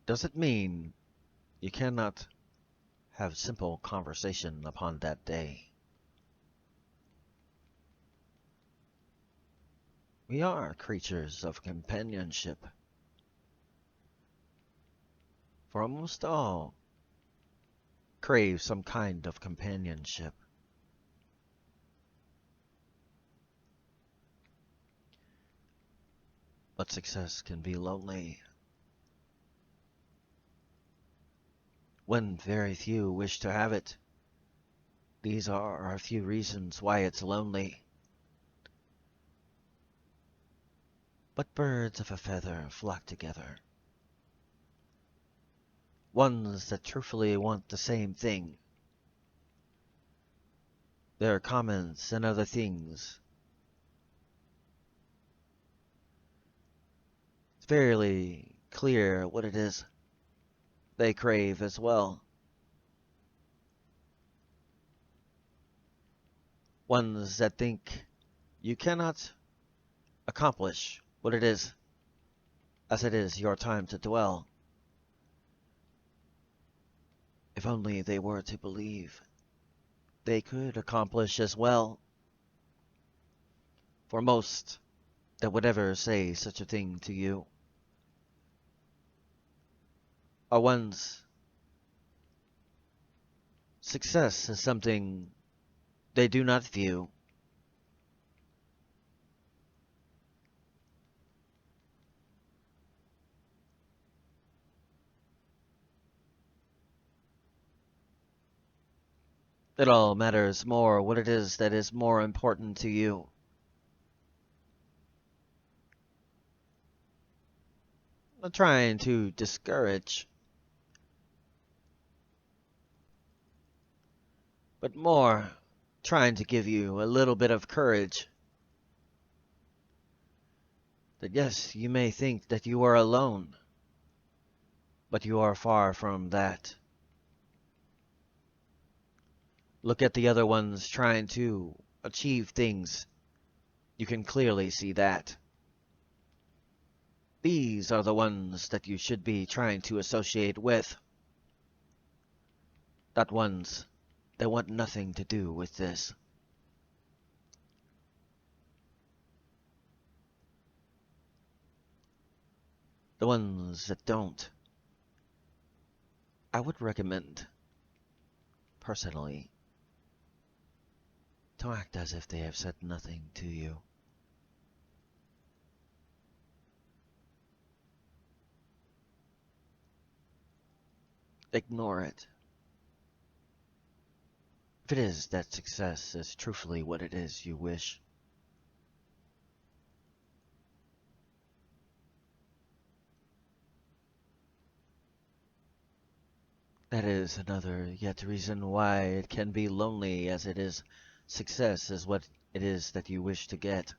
A: does it mean you cannot have simple conversation upon that day? We are creatures of companionship. For almost all crave some kind of companionship. But success can be lonely when very few wish to have it. These are a few reasons why it's lonely. But birds of a feather flock together. Ones that truthfully want the same thing. Their comments and other things. It's fairly clear what it is they crave as well. Ones that think you cannot accomplish what it is, as it is your time to dwell. If only they were to believe they could accomplish as well. For most that would ever say such a thing to you are ones success is something they do not view. It all matters more what it is that is more important to you. Not trying to discourage, but more trying to give you a little bit of courage. That yes, you may think that you are alone, but you are far from that. Look at the other ones trying to achieve things. You can clearly see that. These are the ones that you should be trying to associate with. Not ones that want nothing to do with this. The ones that don't, I would recommend, personally, to act as if they have said nothing to you. ignore it. If it is that success is truthfully what it is you wish, that is another yet reason why it can be lonely, as it is success is what it is that you wish to get.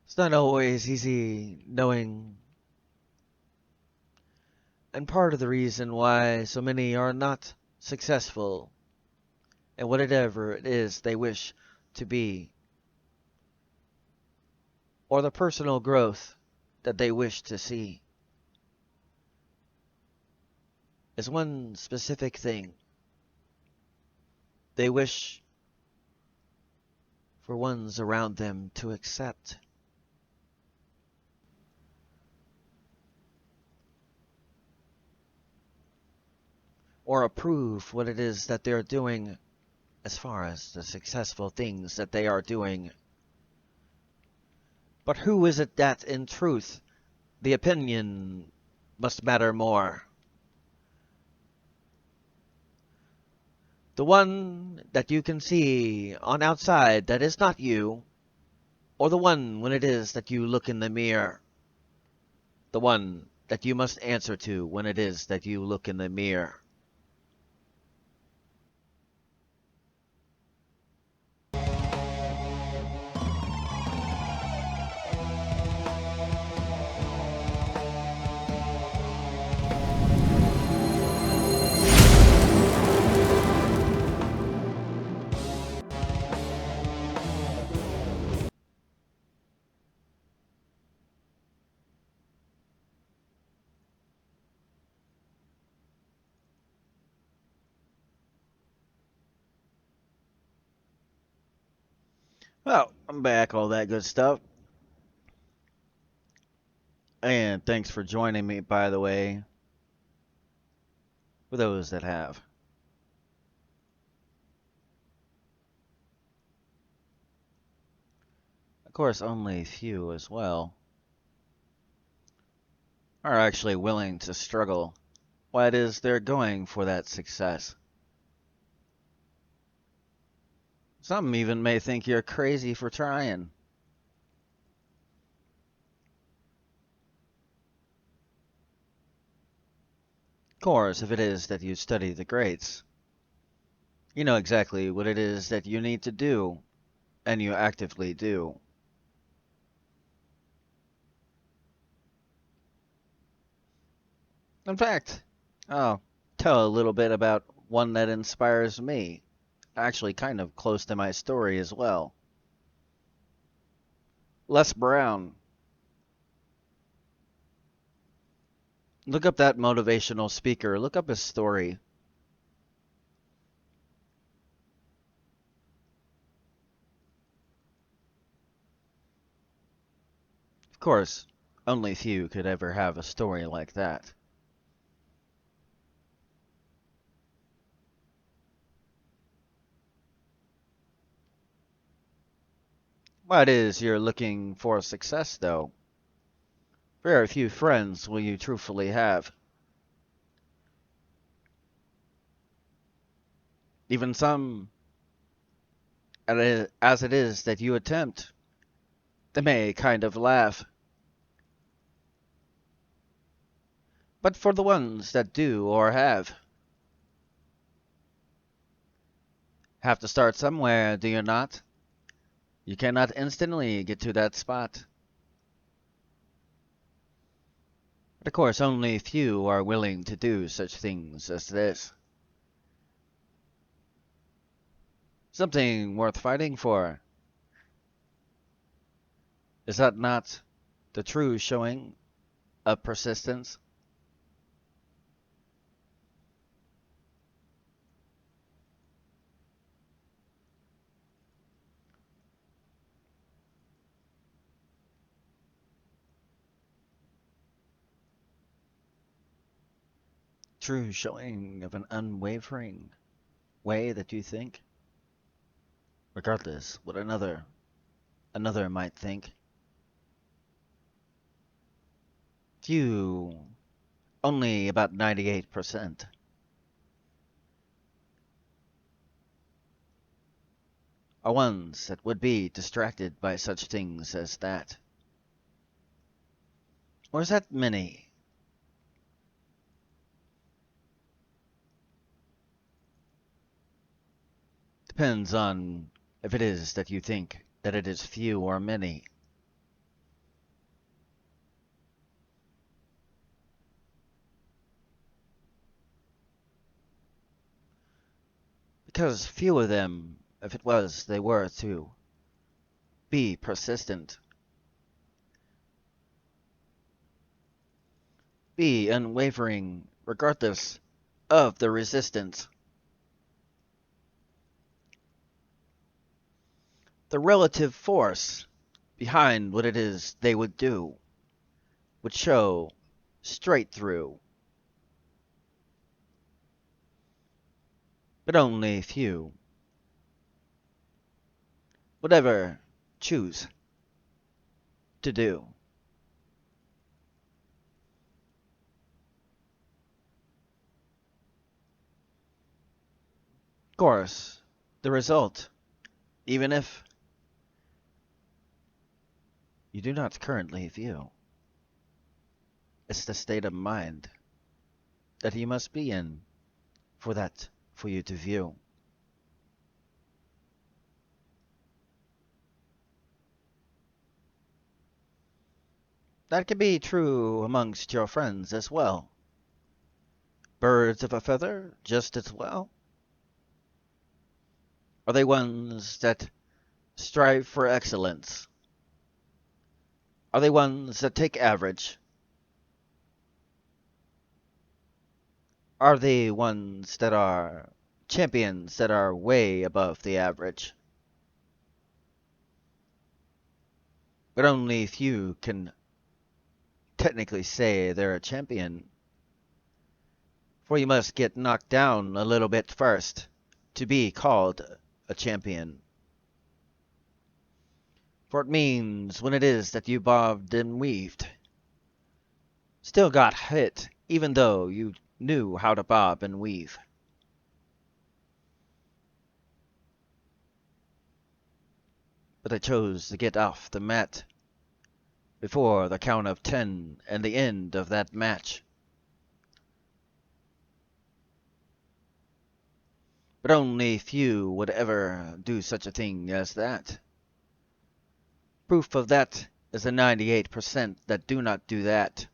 A: It's not always easy knowing, and part of the reason why so many are not successful in whatever it is they wish to be, or the personal growth that they wish to see, is one specific thing. They wish for ones around them to accept. Or approve what it is that they're doing as far as the successful things that they are doing. But who is it that, in truth, the opinion must matter more? The one that you can see on outside that is not you, or the one when it is that you look in the mirror? The one that you must answer to when it is that you look in the mirror. Well, I'm back, all that good stuff. And thanks for joining me, by the way, for those that have. Of course, only few as well are actually willing to struggle. Why it is they're going for that success. Some even may think you're crazy for trying. Of course, if it is that you study the greats, you know exactly what it is that you need to do, and you actively do. In fact, I'll tell a little bit about one that inspires me. Actually, kind of close to my story as well. Les Brown. Look up that motivational speaker. Look up his story. Of course, only few could ever have a story like that. What is you're looking for success, though? Very few friends will you truthfully have. Even some, as it is that you attempt, they may kind of laugh. But for the ones that do or have to start somewhere, do you not? You cannot instantly get to that spot. But of course, only few are willing to do such things as this. Something worth fighting for. Is that not the true showing of persistence? true showing of an unwavering way that you think, regardless what another might think. Few, only about 98%, are ones that would be distracted by such things as that. Or is that many? Depends on if it is that you think that it is few or many. Because few of them, if it was they were to be persistent, be unwavering regardless of the resistance, the relative force behind what it is they would do would show straight through. But only few would ever choose to do. Of course, the result, even if you do not currently view, is the state of mind that you must be in for you to view. That can be true amongst your friends as well. Birds of a feather just as well. Are they ones that strive for excellence? Are they ones that take average? Are they ones that are champions that are way above the average? But only few can technically say they're a champion, for you must get knocked down a little bit first to be called a champion. For it means when it is that you bobbed and weaved, still got hit even though you knew how to bob and weave. But I chose to get off the mat before the count of 10 and the end of that match. But only few would ever do such a thing as that. Proof of that is the 98% that do not do that.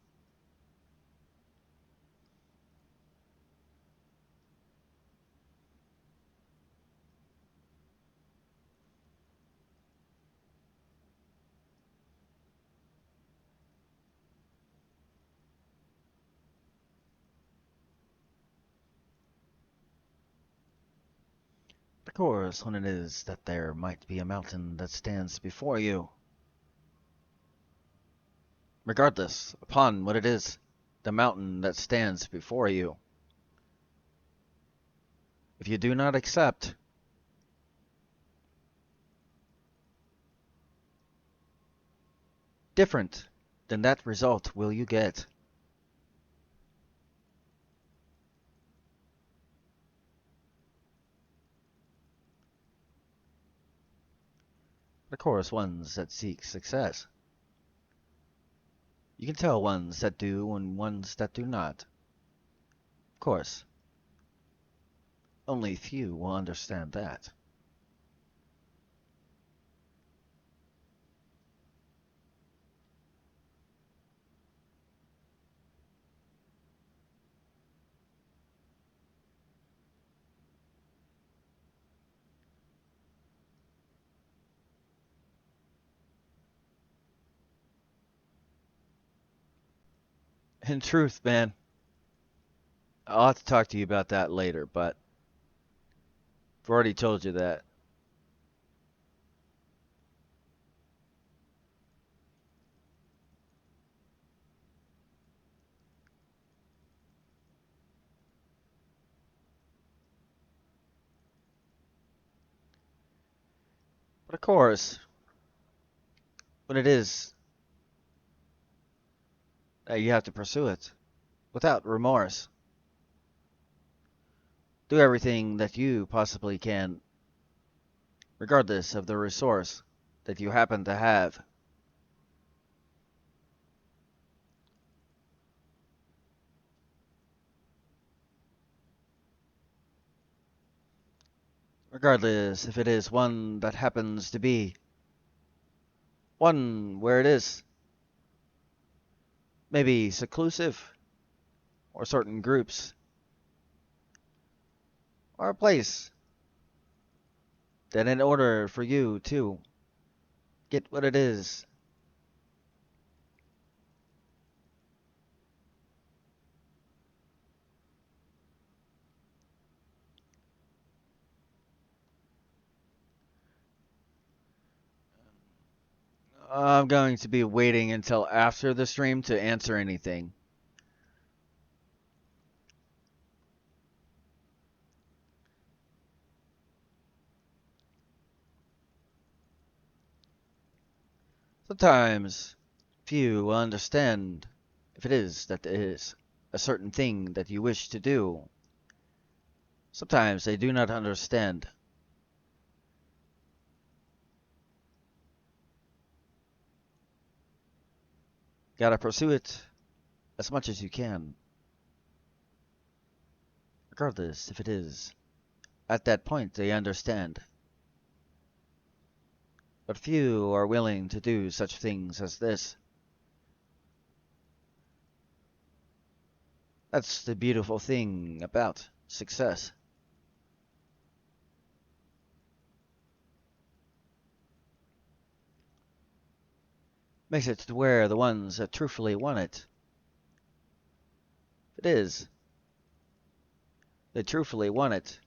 A: Of course, when it is that there might be a mountain that stands before you, regardless upon what it is, the mountain that stands before you, if you do not accept, different than that result will you get. Of course, ones that seek success. You can tell ones that do and ones that do not. Of course, only few will understand that. In truth, man, I'll have to talk to you about that later, but I've already told you that. But of course, when it is that you have to pursue it without remorse, do everything that you possibly can, regardless of the resource that you happen to have. Regardless if it is one that happens to be one where it is maybe seclusive, or certain groups, or a place that in order for you to get what it is, I'm going to be waiting until after the stream to answer anything. Sometimes few will understand if it is that it is a certain thing that you wish to do. Sometimes they do not understand. Gotta pursue it as much as you can, regardless if it is. At that point, they understand. But few are willing to do such things as this. That's the beautiful thing about success. Makes it to where the ones that truthfully want it, if it is, they truthfully want it.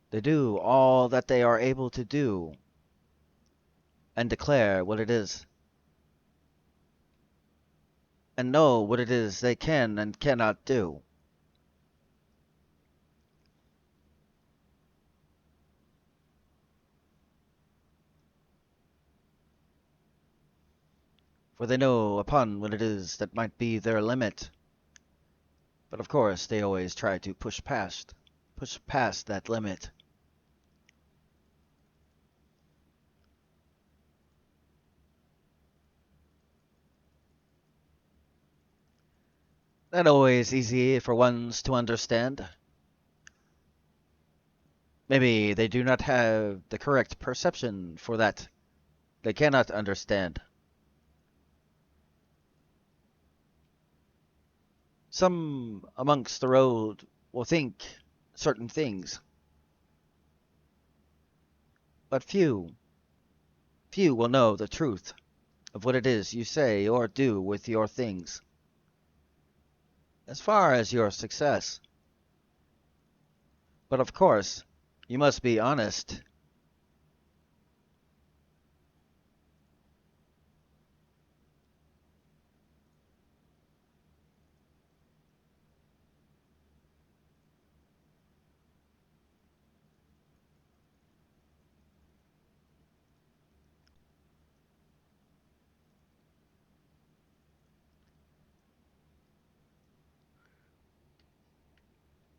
A: They do all that they are able to do and declare what it is, and know what it is they can and cannot do. For they know upon what it is that might be their limit. But of course, they always try to push past that limit. Not always easy for ones to understand. Maybe they do not have the correct perception for that. They cannot understand. Some amongst the road will think certain things, but few will know the truth of what it is you say or do with your things. As far as your success. But of course, you must be honest.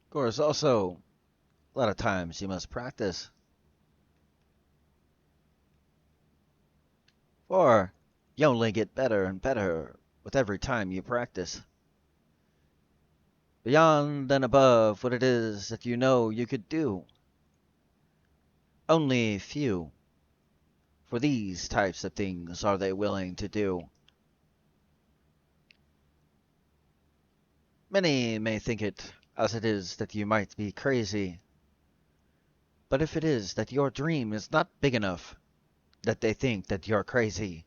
A: Of course, also, a lot of times you must practice. For you only get better and better with every time you practice. Beyond and above what it is that you know you could do. Only few, for these types of things, are they willing to do. Many may think it as it is that you might be crazy. But if it is that your dream is not big enough, that they think that you're crazy,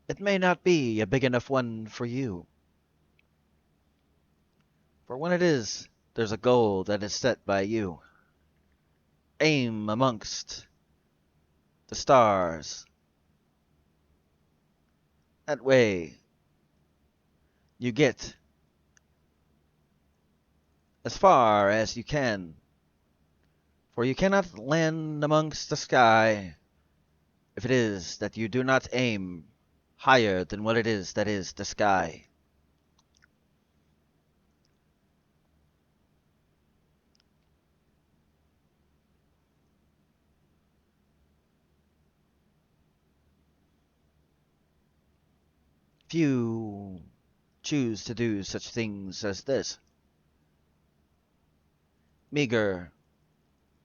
A: it may not be a big enough one for you. For when it is, there's a goal that is set by you. Aim amongst the stars. That way, you get as far as you can For you cannot land amongst the sky if it is that you do not aim higher than what it is that is the sky. Few choose to do such things as this. Meager,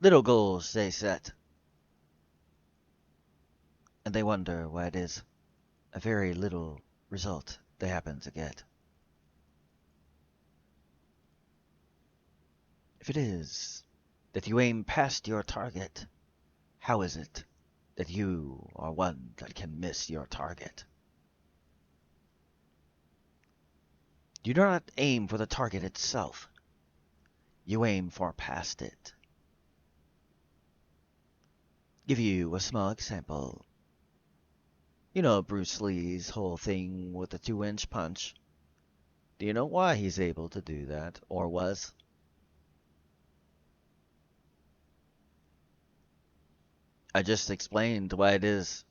A: little goals they set, and they wonder why it is a very little result they happen to get. If it is that you aim past your target, how is it that you are one that can miss your target? You do not aim for the target itself. You aim for past it. Give you a small example. You know Bruce Lee's whole thing with the 2-inch punch. Do you know why he's able to do that, or was? I just explained why it is.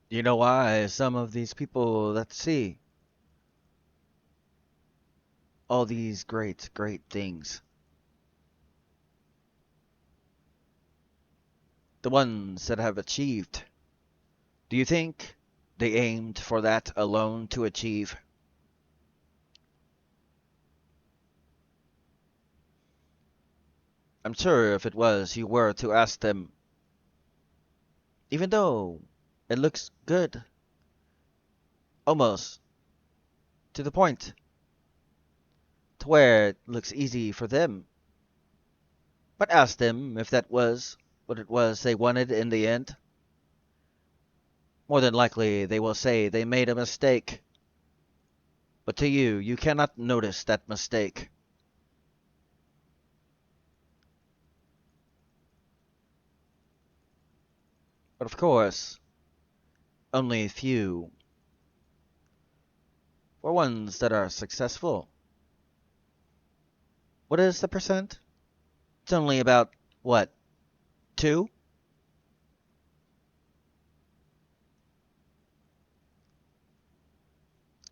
A: Do you know why some of these people that see all these great, great things, the ones that have achieved, do you think they aimed for that alone to achieve? I'm sure if it was you were to ask them, even though it looks good, almost to the point to where it looks easy for them, but ask them if that was what it was they wanted in the end, more than likely they will say they made a mistake. But to you, you cannot notice that mistake. But of course, only a few, for ones that are successful. What is the percent? It's only about, what, 2?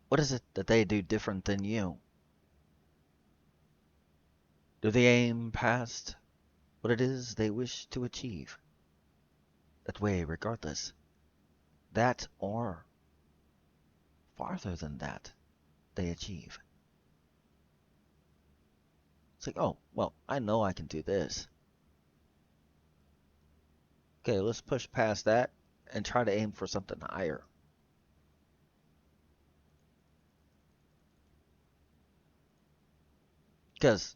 A: What is it that they do different than you? Do they aim past what it is they wish to achieve? That way, regardless. That or farther than that, they achieve. It's like, oh, well, I know I can do this. Okay, let's push past that and try to aim for something higher. Because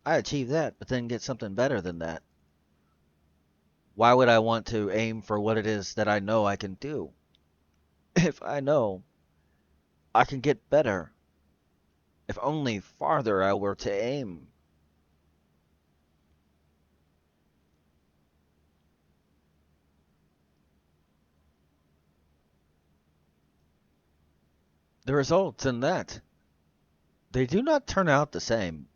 A: I achieved that, but then get something better than that. Why would I want to aim for what it is that I know I can do? If I know I can get better, if only farther I were to aim. The results in that, they do not turn out the same.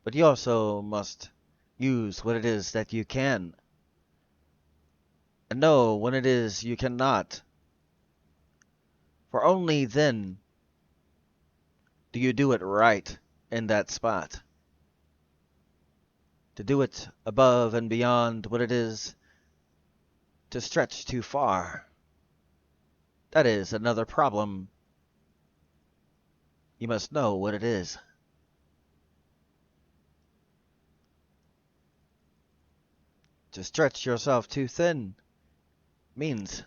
A: But you also must use what it is that you can, and know when it is you cannot. For only then do you do it right in that spot. To do it above and beyond what it is to stretch too far, that is another problem. You must know what it is. To stretch yourself too thin means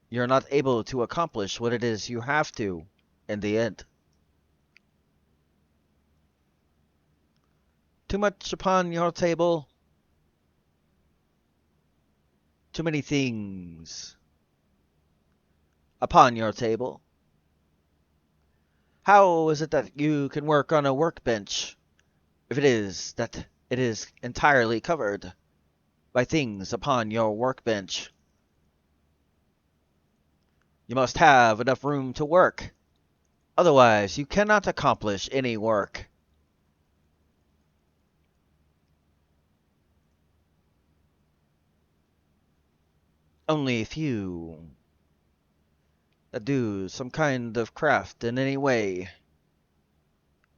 A: you're not able to accomplish what it is you have to in the end. Too much upon your table, too many things upon your table? How is it that you can work on a workbench if it is that it is entirely covered by things upon your workbench? You must have enough room to work. Otherwise, you cannot accomplish any work. Only a few that do some kind of craft in any way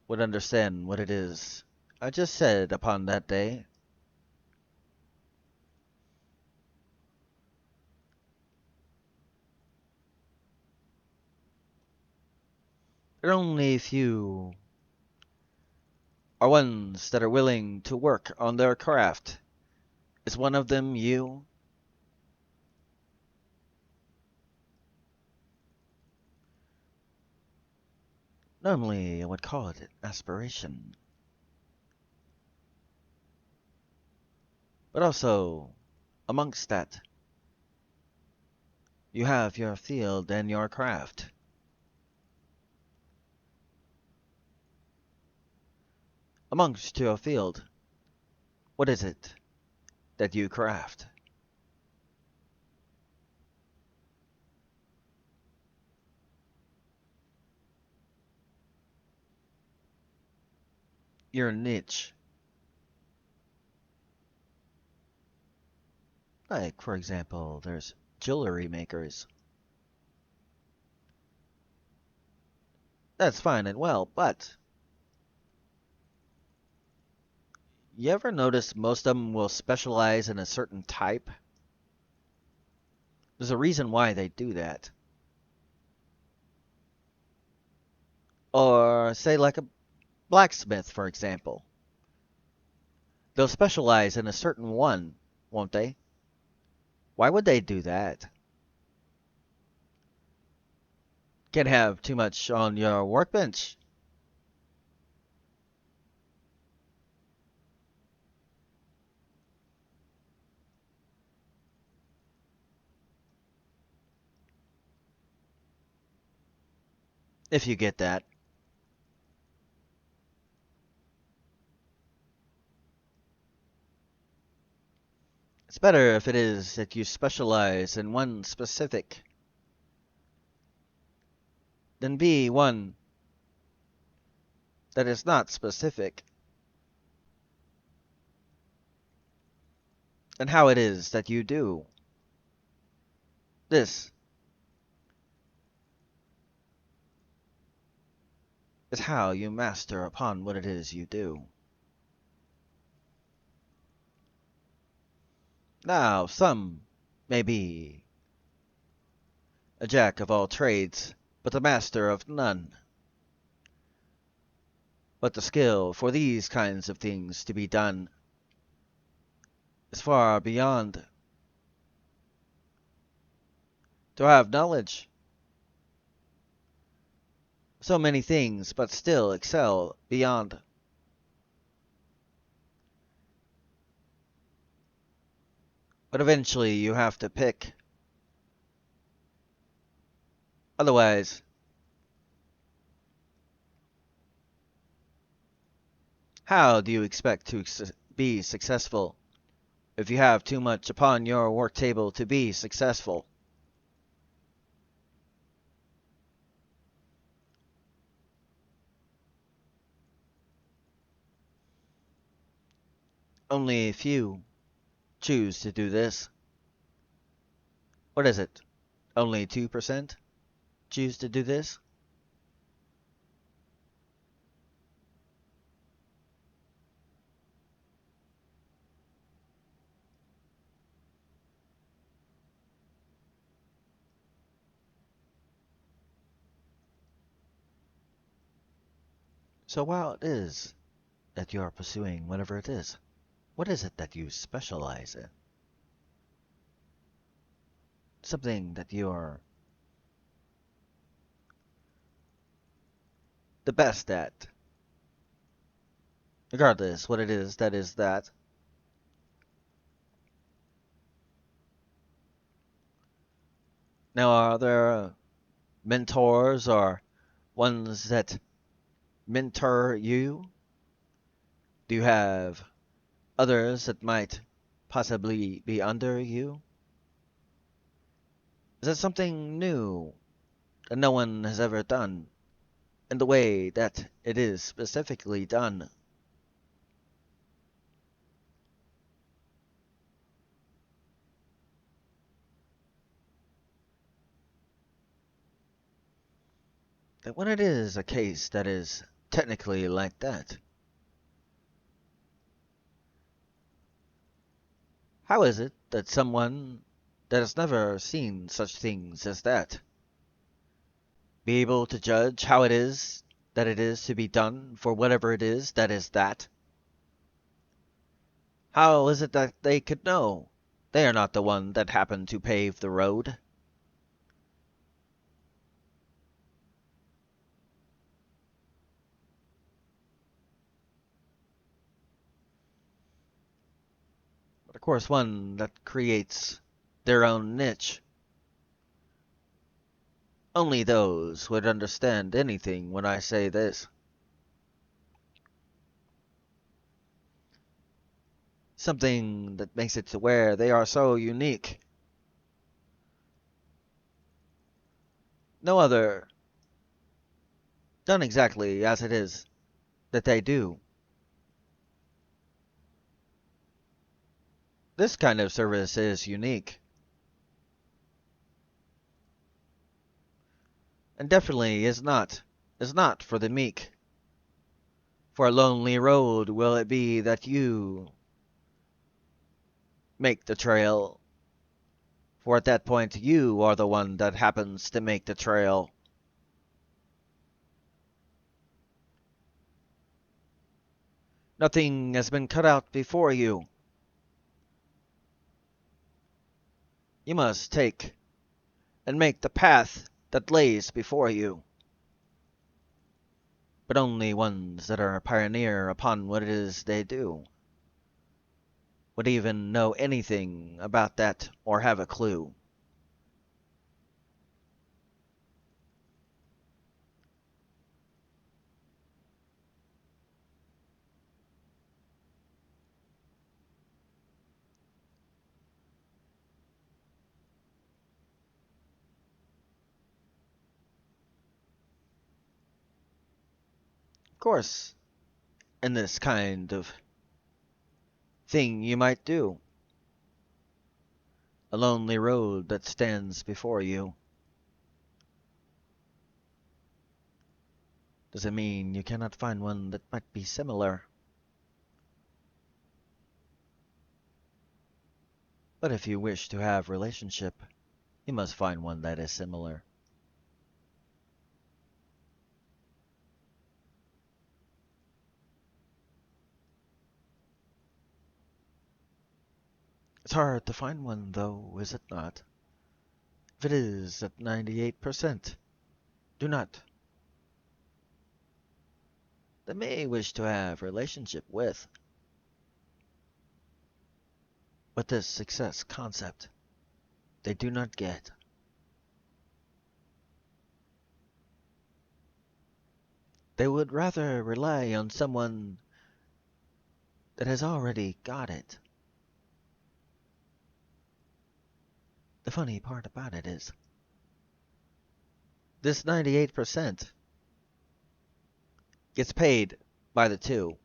A: would understand what it is I just said upon that day. And only a few are ones that are willing to work on their craft. Is one of them you? Normally, I would call it aspiration. But also, amongst that, you have your field and your craft. Amongst your field, what is it that you craft? Your niche. Like, for example, there's jewelry makers. That's fine and well, but you ever notice most of them will specialize in a certain type? There's a reason why they do that. Or, say, like a blacksmith, for example. They'll specialize in a certain one, won't they? Why would they do that? Can't have too much on your workbench. If you get that. It's better if it is that you specialize in one specific than be one that is not specific. And how it is that you do. This is how you master upon what it is you do. Now, some may be a jack of all trades, but a master of none. But the skill for these kinds of things to be done is far beyond. To have knowledge, so many things, but still excel beyond. But eventually you have to pick. Otherwise, how do you expect to be successful if you have too much upon your work table to be successful? Only a few choose to do this. What is it? Only 2% choose to do this? So while it is that you are pursuing whatever it is, what is it that you specialize in? Something that you're the best at. Regardless what it is that is that. Now are there mentors or ones that mentor you? Do you have others that might possibly be under you? Is it something new that no one has ever done in the way that it is specifically done? That when it is a case that is technically like that, how is it that someone that has never seen such things as that be able to judge how it is to be done for whatever it is that is that? How is it that they could know? They are not the one that happened to pave the road. But of course, one that creates their own niche. Only those would understand anything when I say this. Something that makes it to where they are so unique. No other done exactly as it is that they do. This kind of service is unique, and definitely is not for the meek. For a lonely road will it be that you make the trail, for at that point you are the one that happens to make the trail. Nothing has been cut out before you. You must take and make the path that lays before you. But only ones that are a pioneer upon what it is they do would even know anything about that or have a clue. Of course, in this kind of thing you might do, a lonely road that stands before you. Does it mean you cannot find one that might be similar? But if you wish to have relationship, you must find one that is similar. It's hard to find one, though, is it not? If it is at 98%, do not. They may wish to have relationship with, but this success concept, they do not get. They would rather rely on someone that has already got it. The funny part about it is, this 98% gets paid by the two.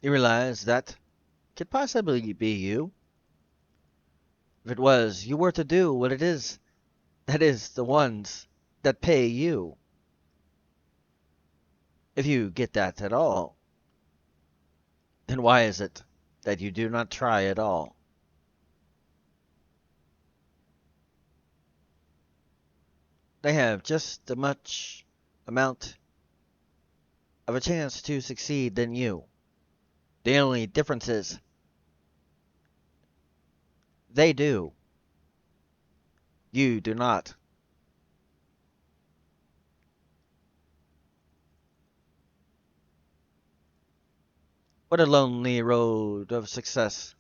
A: You realize that could possibly be you. If it was, you were to do what it is that is the ones that pay you. If you get that at all, then why is it that you do not try at all? They have just as much amount of a chance to succeed than you. The only difference is they do. You do not. What a lonely road of success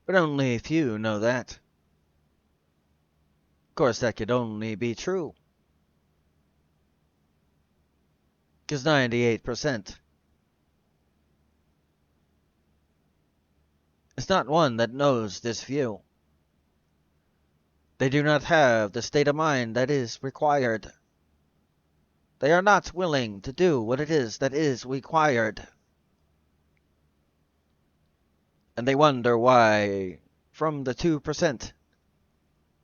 A: But only a few know that. Of course, that could only be true. Because 98% is not one that knows this view. They do not have the state of mind that is required. They are not willing to do what it is that is required. And they wonder why, from the 2%,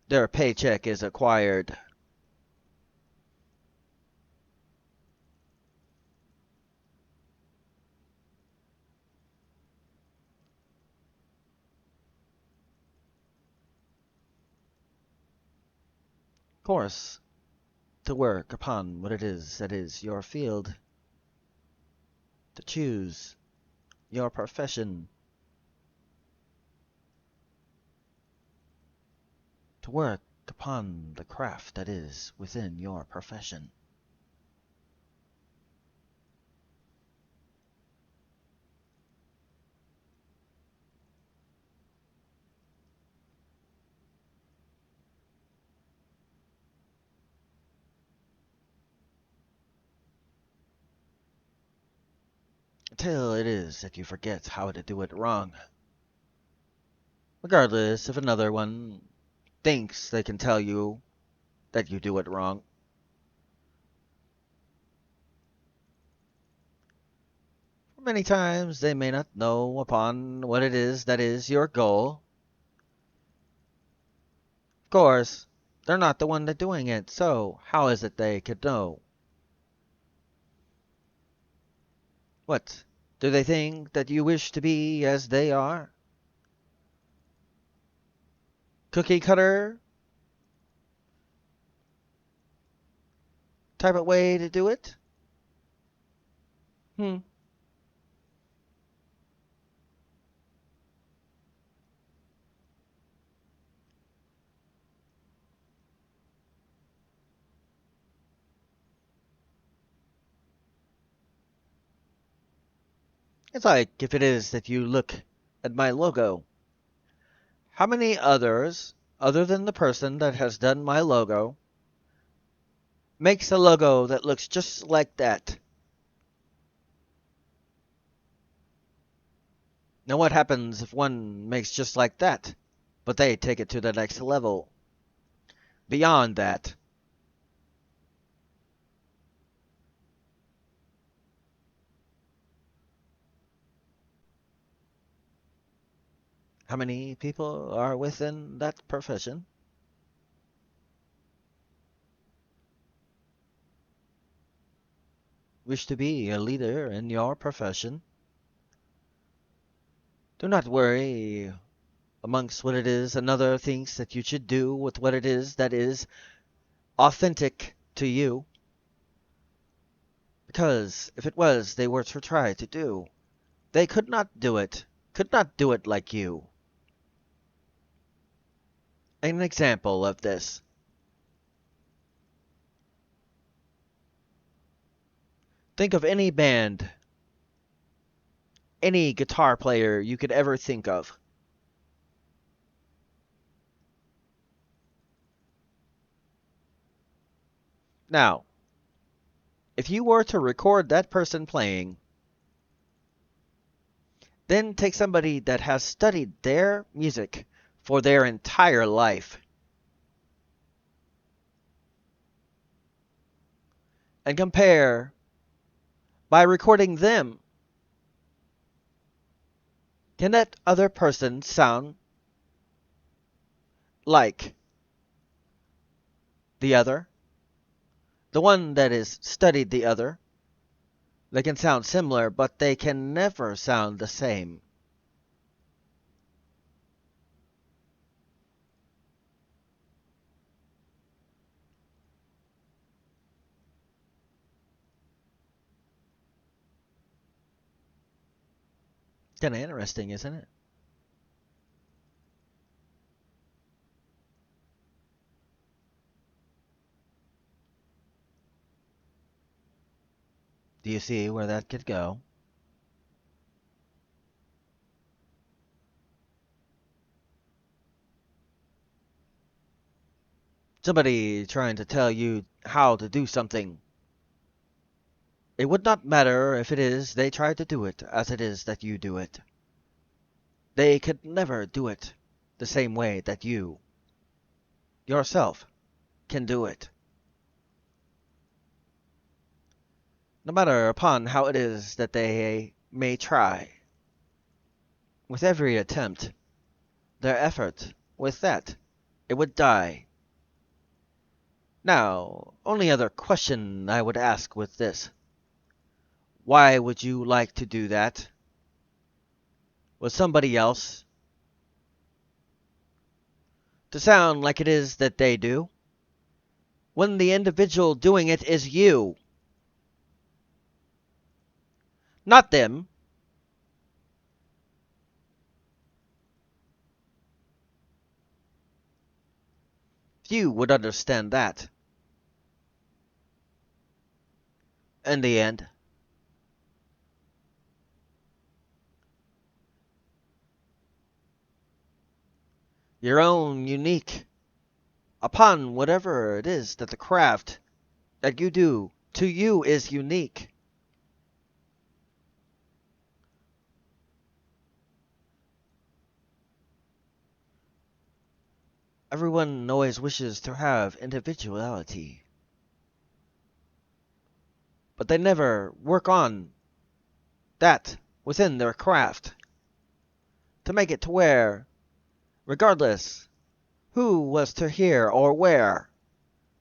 A: their paycheck is acquired. Of course, to work upon what it is that is your field, to choose your profession, to work upon the craft that is within your profession. Until it is that you forget how to do it wrong. Regardless if another one thinks they can tell you that you do it wrong. Many times they may not know upon what it is that is your goal. Of course, they're not the one that's doing it, so how is it they could know? What? Do they think that you wish to be as they are? Cookie cutter type of way to do it? Hmm. It's like if it is that you look at my logo. How many others, other than the person that has done my logo, makes a logo that looks just like that? Now what happens if one makes just like that, but they take it to the next level? Beyond that. How many people are within that profession? Wish to be a leader in your profession? Do not worry amongst what it is another thinks that you should do with what it is that is authentic to you. Because if it was they were to try to do, they could not do it, like you. An example of this. Think of any band, any guitar player you could ever think of. Now, if you were to record that person playing, then take somebody that has studied their music for their entire life and compare by recording them. Can that other person sound like the other? The one that is studied the other? They can sound similar, but they can never sound the same. Kind of interesting, isn't it? Do you see where that could go? Somebody trying to tell you how to do something. It would not matter if it is they try to do it as it is that you do it. They could never do it the same way that you, yourself, can do it. No matter upon how it is that they may try. With every attempt, their effort, with that, it would die. Now, only other question I would ask with this. Why would you like to do that? With somebody else? To sound like it is that they do? When the individual doing it is you. Not them. Few would understand that. In the end. Your own unique, upon whatever it is that the craft that you do to you is unique. Everyone always wishes to have individuality, but they never work on that within their craft to make it to where, regardless who was to hear or where,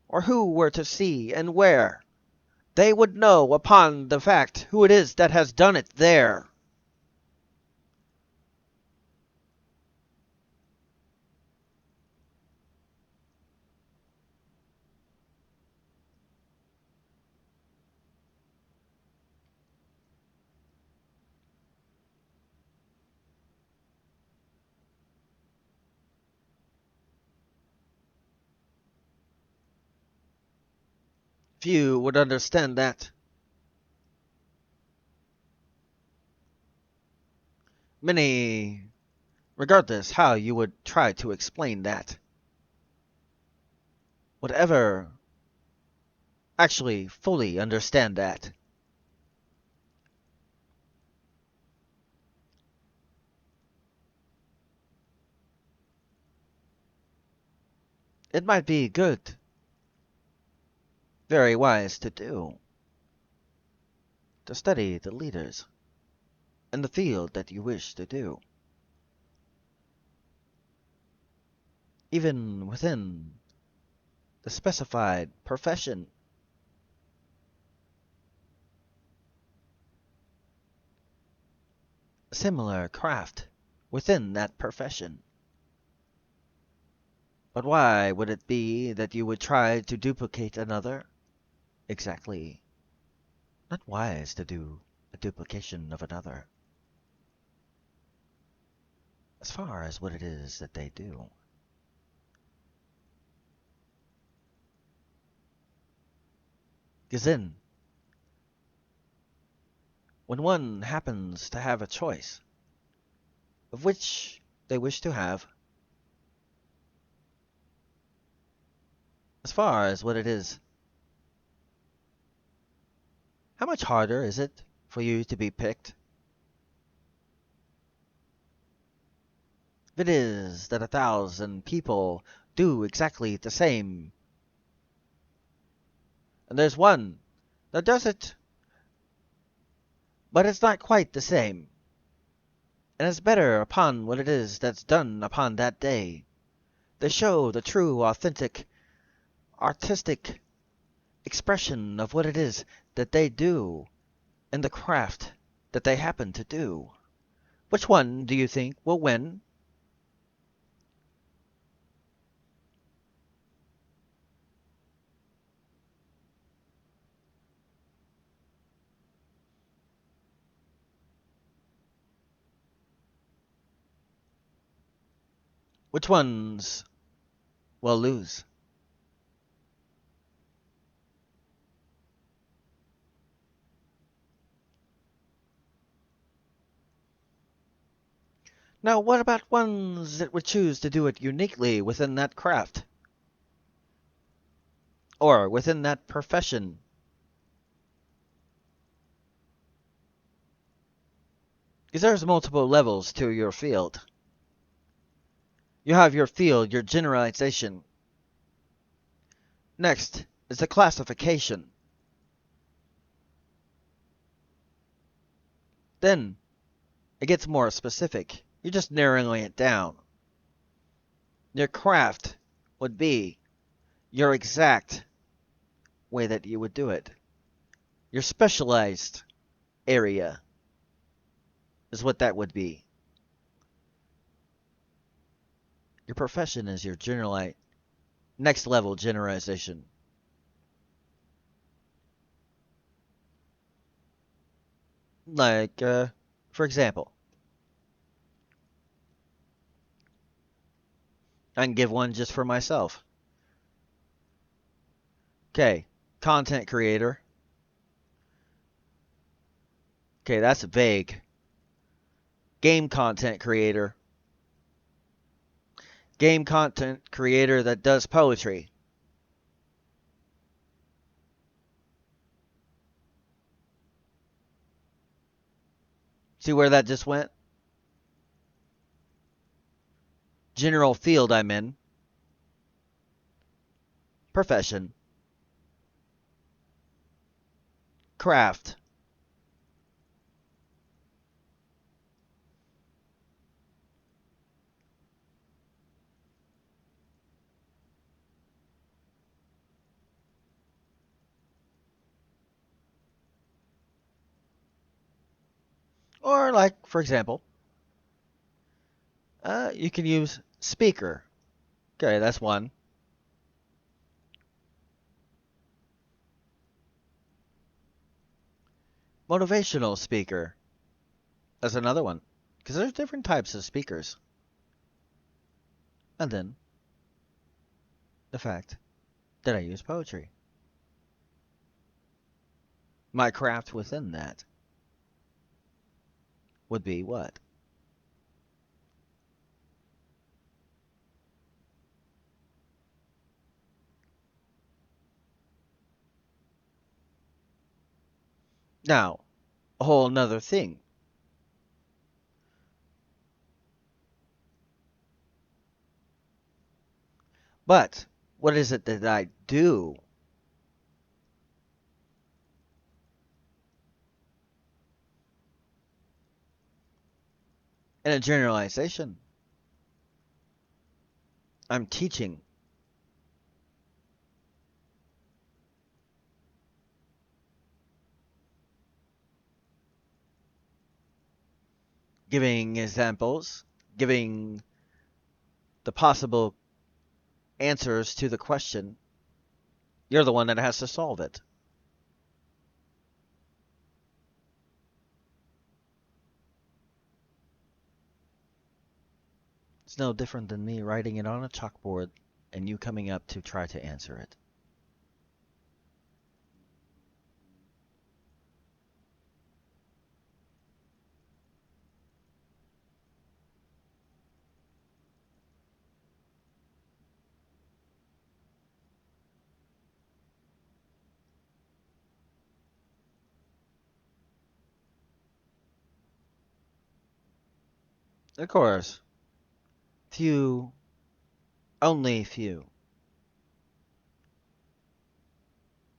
A: or who were to see and where, they would know upon the fact who it is that has done it there. Few would understand that. Many, regardless how you would try to explain that, would ever actually fully understand that. It might be good, very wise to do, to study the leaders in the field that you wish to do. Even within the specified profession. Similar craft within that profession. But why would it be that you would try to duplicate another? Exactly. Not wise to do a duplication of another. As far as what it is that they do. Because then, when one happens to have a choice of which they wish to have, as far as what it is, how much harder is it for you to be picked? If it is that 1,000 people do exactly the same, and there's one that does it, but it's not quite the same, and it's better upon what it is that's done upon that day. They show the true, authentic, artistic expression of what it is that they do in the craft that they happen to do. Which one do you think will win? Which ones will lose? Now, what about ones that would choose to do it uniquely within that craft? or within that profession. Because there's multiple levels to your field. You have your field, your generalization. Next is the classification. Then it gets more specific. You're just narrowing it down. Your craft would be your exact way that you would do it. Your specialized area is what that would be. Your profession is your next level generalization. Like, for example, I can give one just for myself. Okay, content creator. Okay, that's vague. Game content creator. Game content creator that does poetry. See where that just went? General field I'm in. Profession. Craft. Or like, for example, you can use speaker. Okay, that's one. Motivational speaker. That's another one. Because there's different types of speakers. And then the fact that I use poetry. My craft within that would be what? Now, a whole nother thing. But what is it that I do? In a generalization, I'm teaching. Giving examples, giving the possible answers to the question. You're the one that has to solve it. It's no different than me writing it on a chalkboard and you coming up to try to answer it. Of course, few, only few,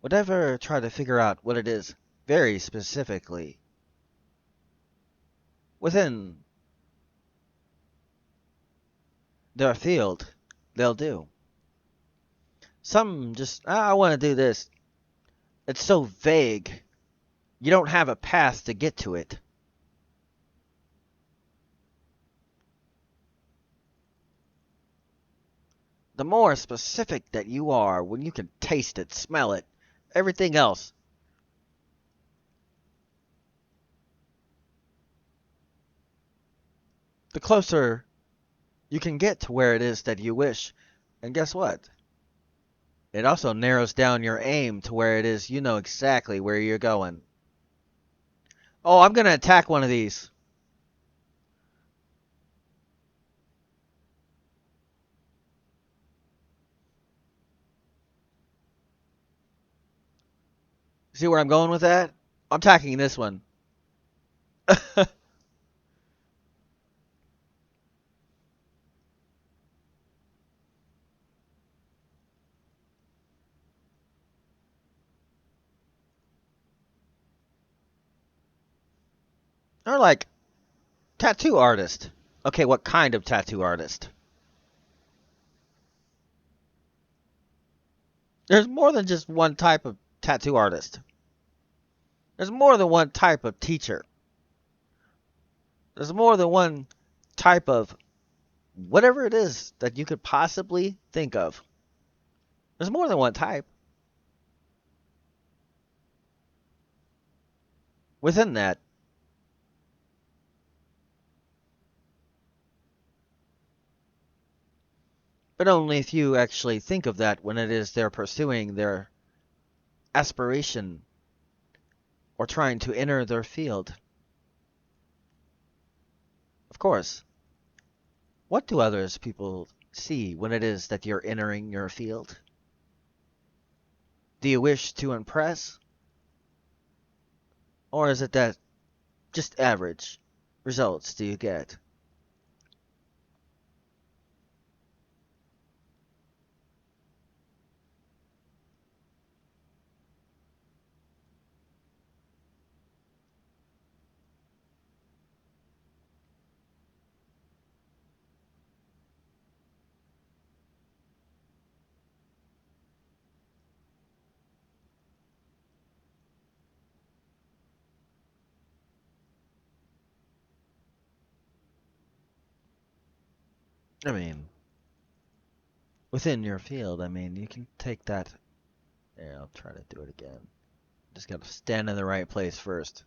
A: would ever try to figure out what it is very specifically within their field they'll do. Some just, I want to do this. It's so vague. You don't have a path to get to it. The more specific that you are when you can taste it, smell it, everything else, the closer you can get to where it is that you wish. And guess what? It also narrows down your aim to where it is you know exactly where you're going. Oh, I'm going to attack one of these. See where I'm going with that? I'm attacking this one. Or like tattoo artist. Okay, what kind of tattoo artist? There's more than just one type of tattoo artist. There's more than one type of teacher. There's more than one type of whatever it is that you could possibly think of. There's more than one type. Within that, but only if you actually think of that when it is they're pursuing their aspiration or trying to enter their field. Of course, what do others people see when it is that you're entering your field? Do you wish to impress? Or is it that just average results do you get? I mean, within your field, I mean, you can take that. Yeah, I'll try to do it again. Just gotta stand in the right place first.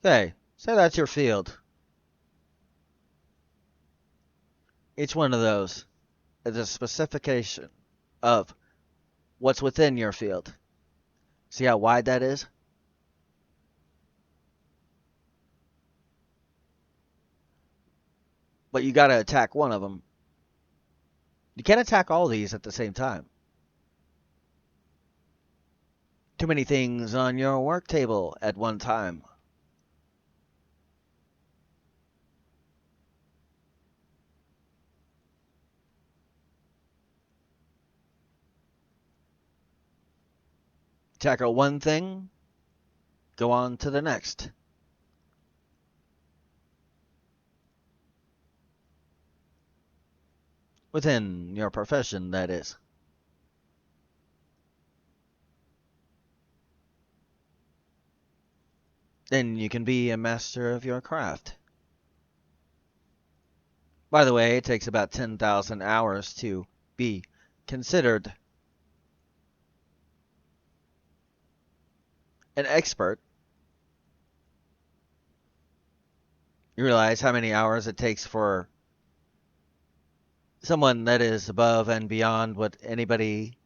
A: Okay, say that's your field. Each one of those is a specification of what's within your field. See how wide that is? But you gotta attack one of them. You can't attack all these at the same time. Too many things on your work table at one time. Tackle one thing, go on to the next. Within your profession, that is. Then you can be a master of your craft. By the way, it takes about 10,000 hours to be considered an expert. You realize how many hours it takes for someone that is above and beyond what anybody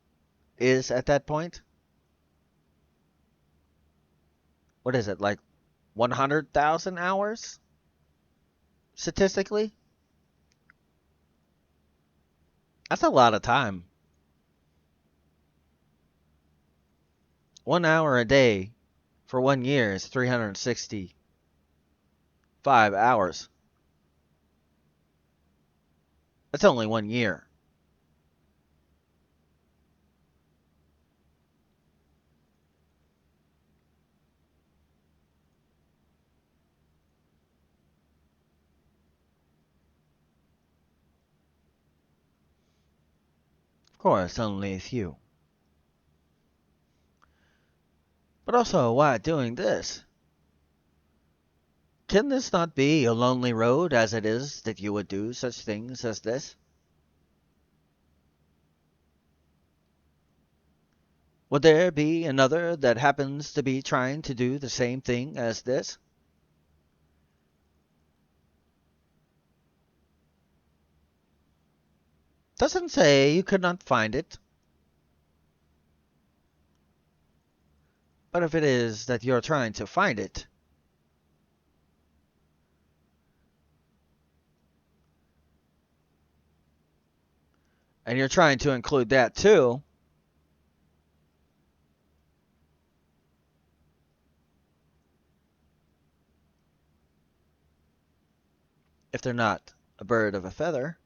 A: is at that point? What is it, like 100,000 hours? Statistically? That's a lot of time. 1 hour a day for 1 year is 365 hours. That's only 1 year. Of course, only a few. But also, why doing this? Can this not be a lonely road as it is that you would do such things as this? Would there be another that happens to be trying to do the same thing as this? Doesn't say you could not find it. But if it is that you're trying to find it, and you're trying to include that too, if they're not a bird of a feather.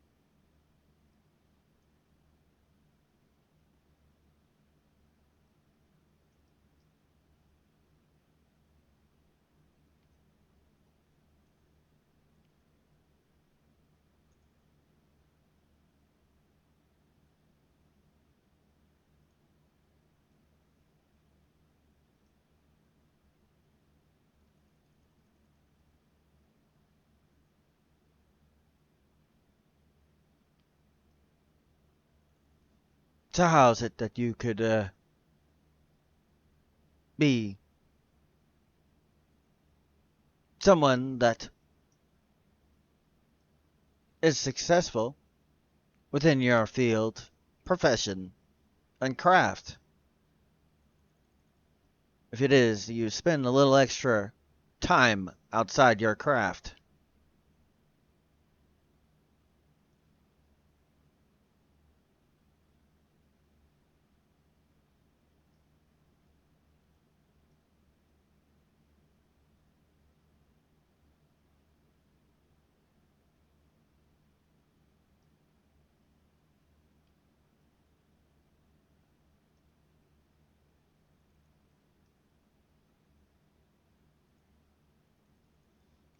A: So how is it that you could be someone that is successful within your field, profession, and craft? If it is, you spend a little extra time outside your craft.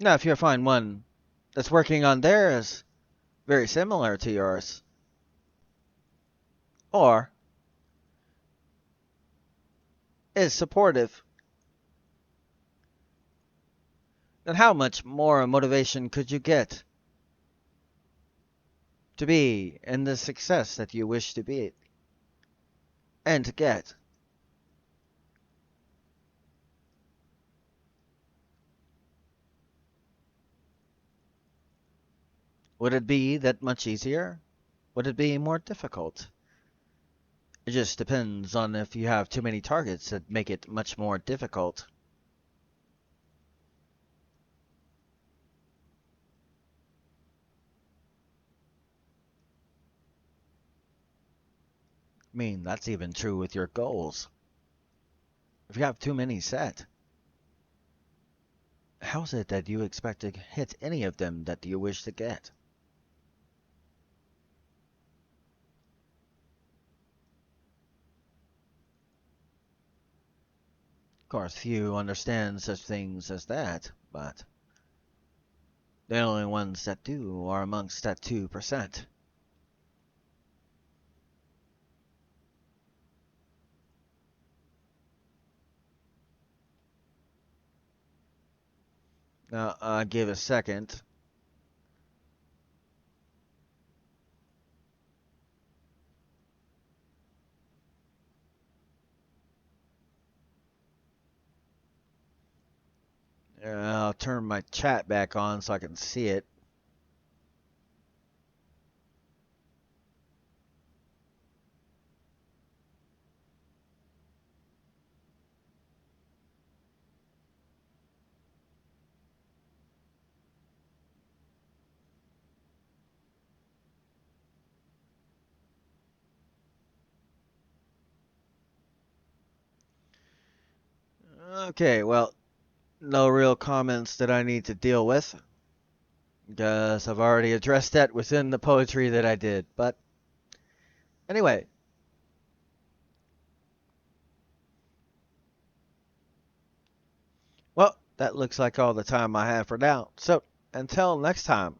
A: Now, if you find one that's working on theirs very similar to yours, or is supportive, then how much more motivation could you get to be in the success that you wish to be and to get? Would it be that much easier? Would it be more difficult? It just depends on if you have too many targets that make it much more difficult. I mean, that's even true with your goals. If you have too many set, how is it that you expect to hit any of them that you wish to get? Of course, few understand such things as that, but the only ones that do are amongst that 2%. Now, give a second. I'll turn my chat back on so I can see it. Okay, well, no real comments that I need to deal with, because I've already addressed that within the poetry that I did. But anyway, well, that looks like all the time I have for now. So until next time.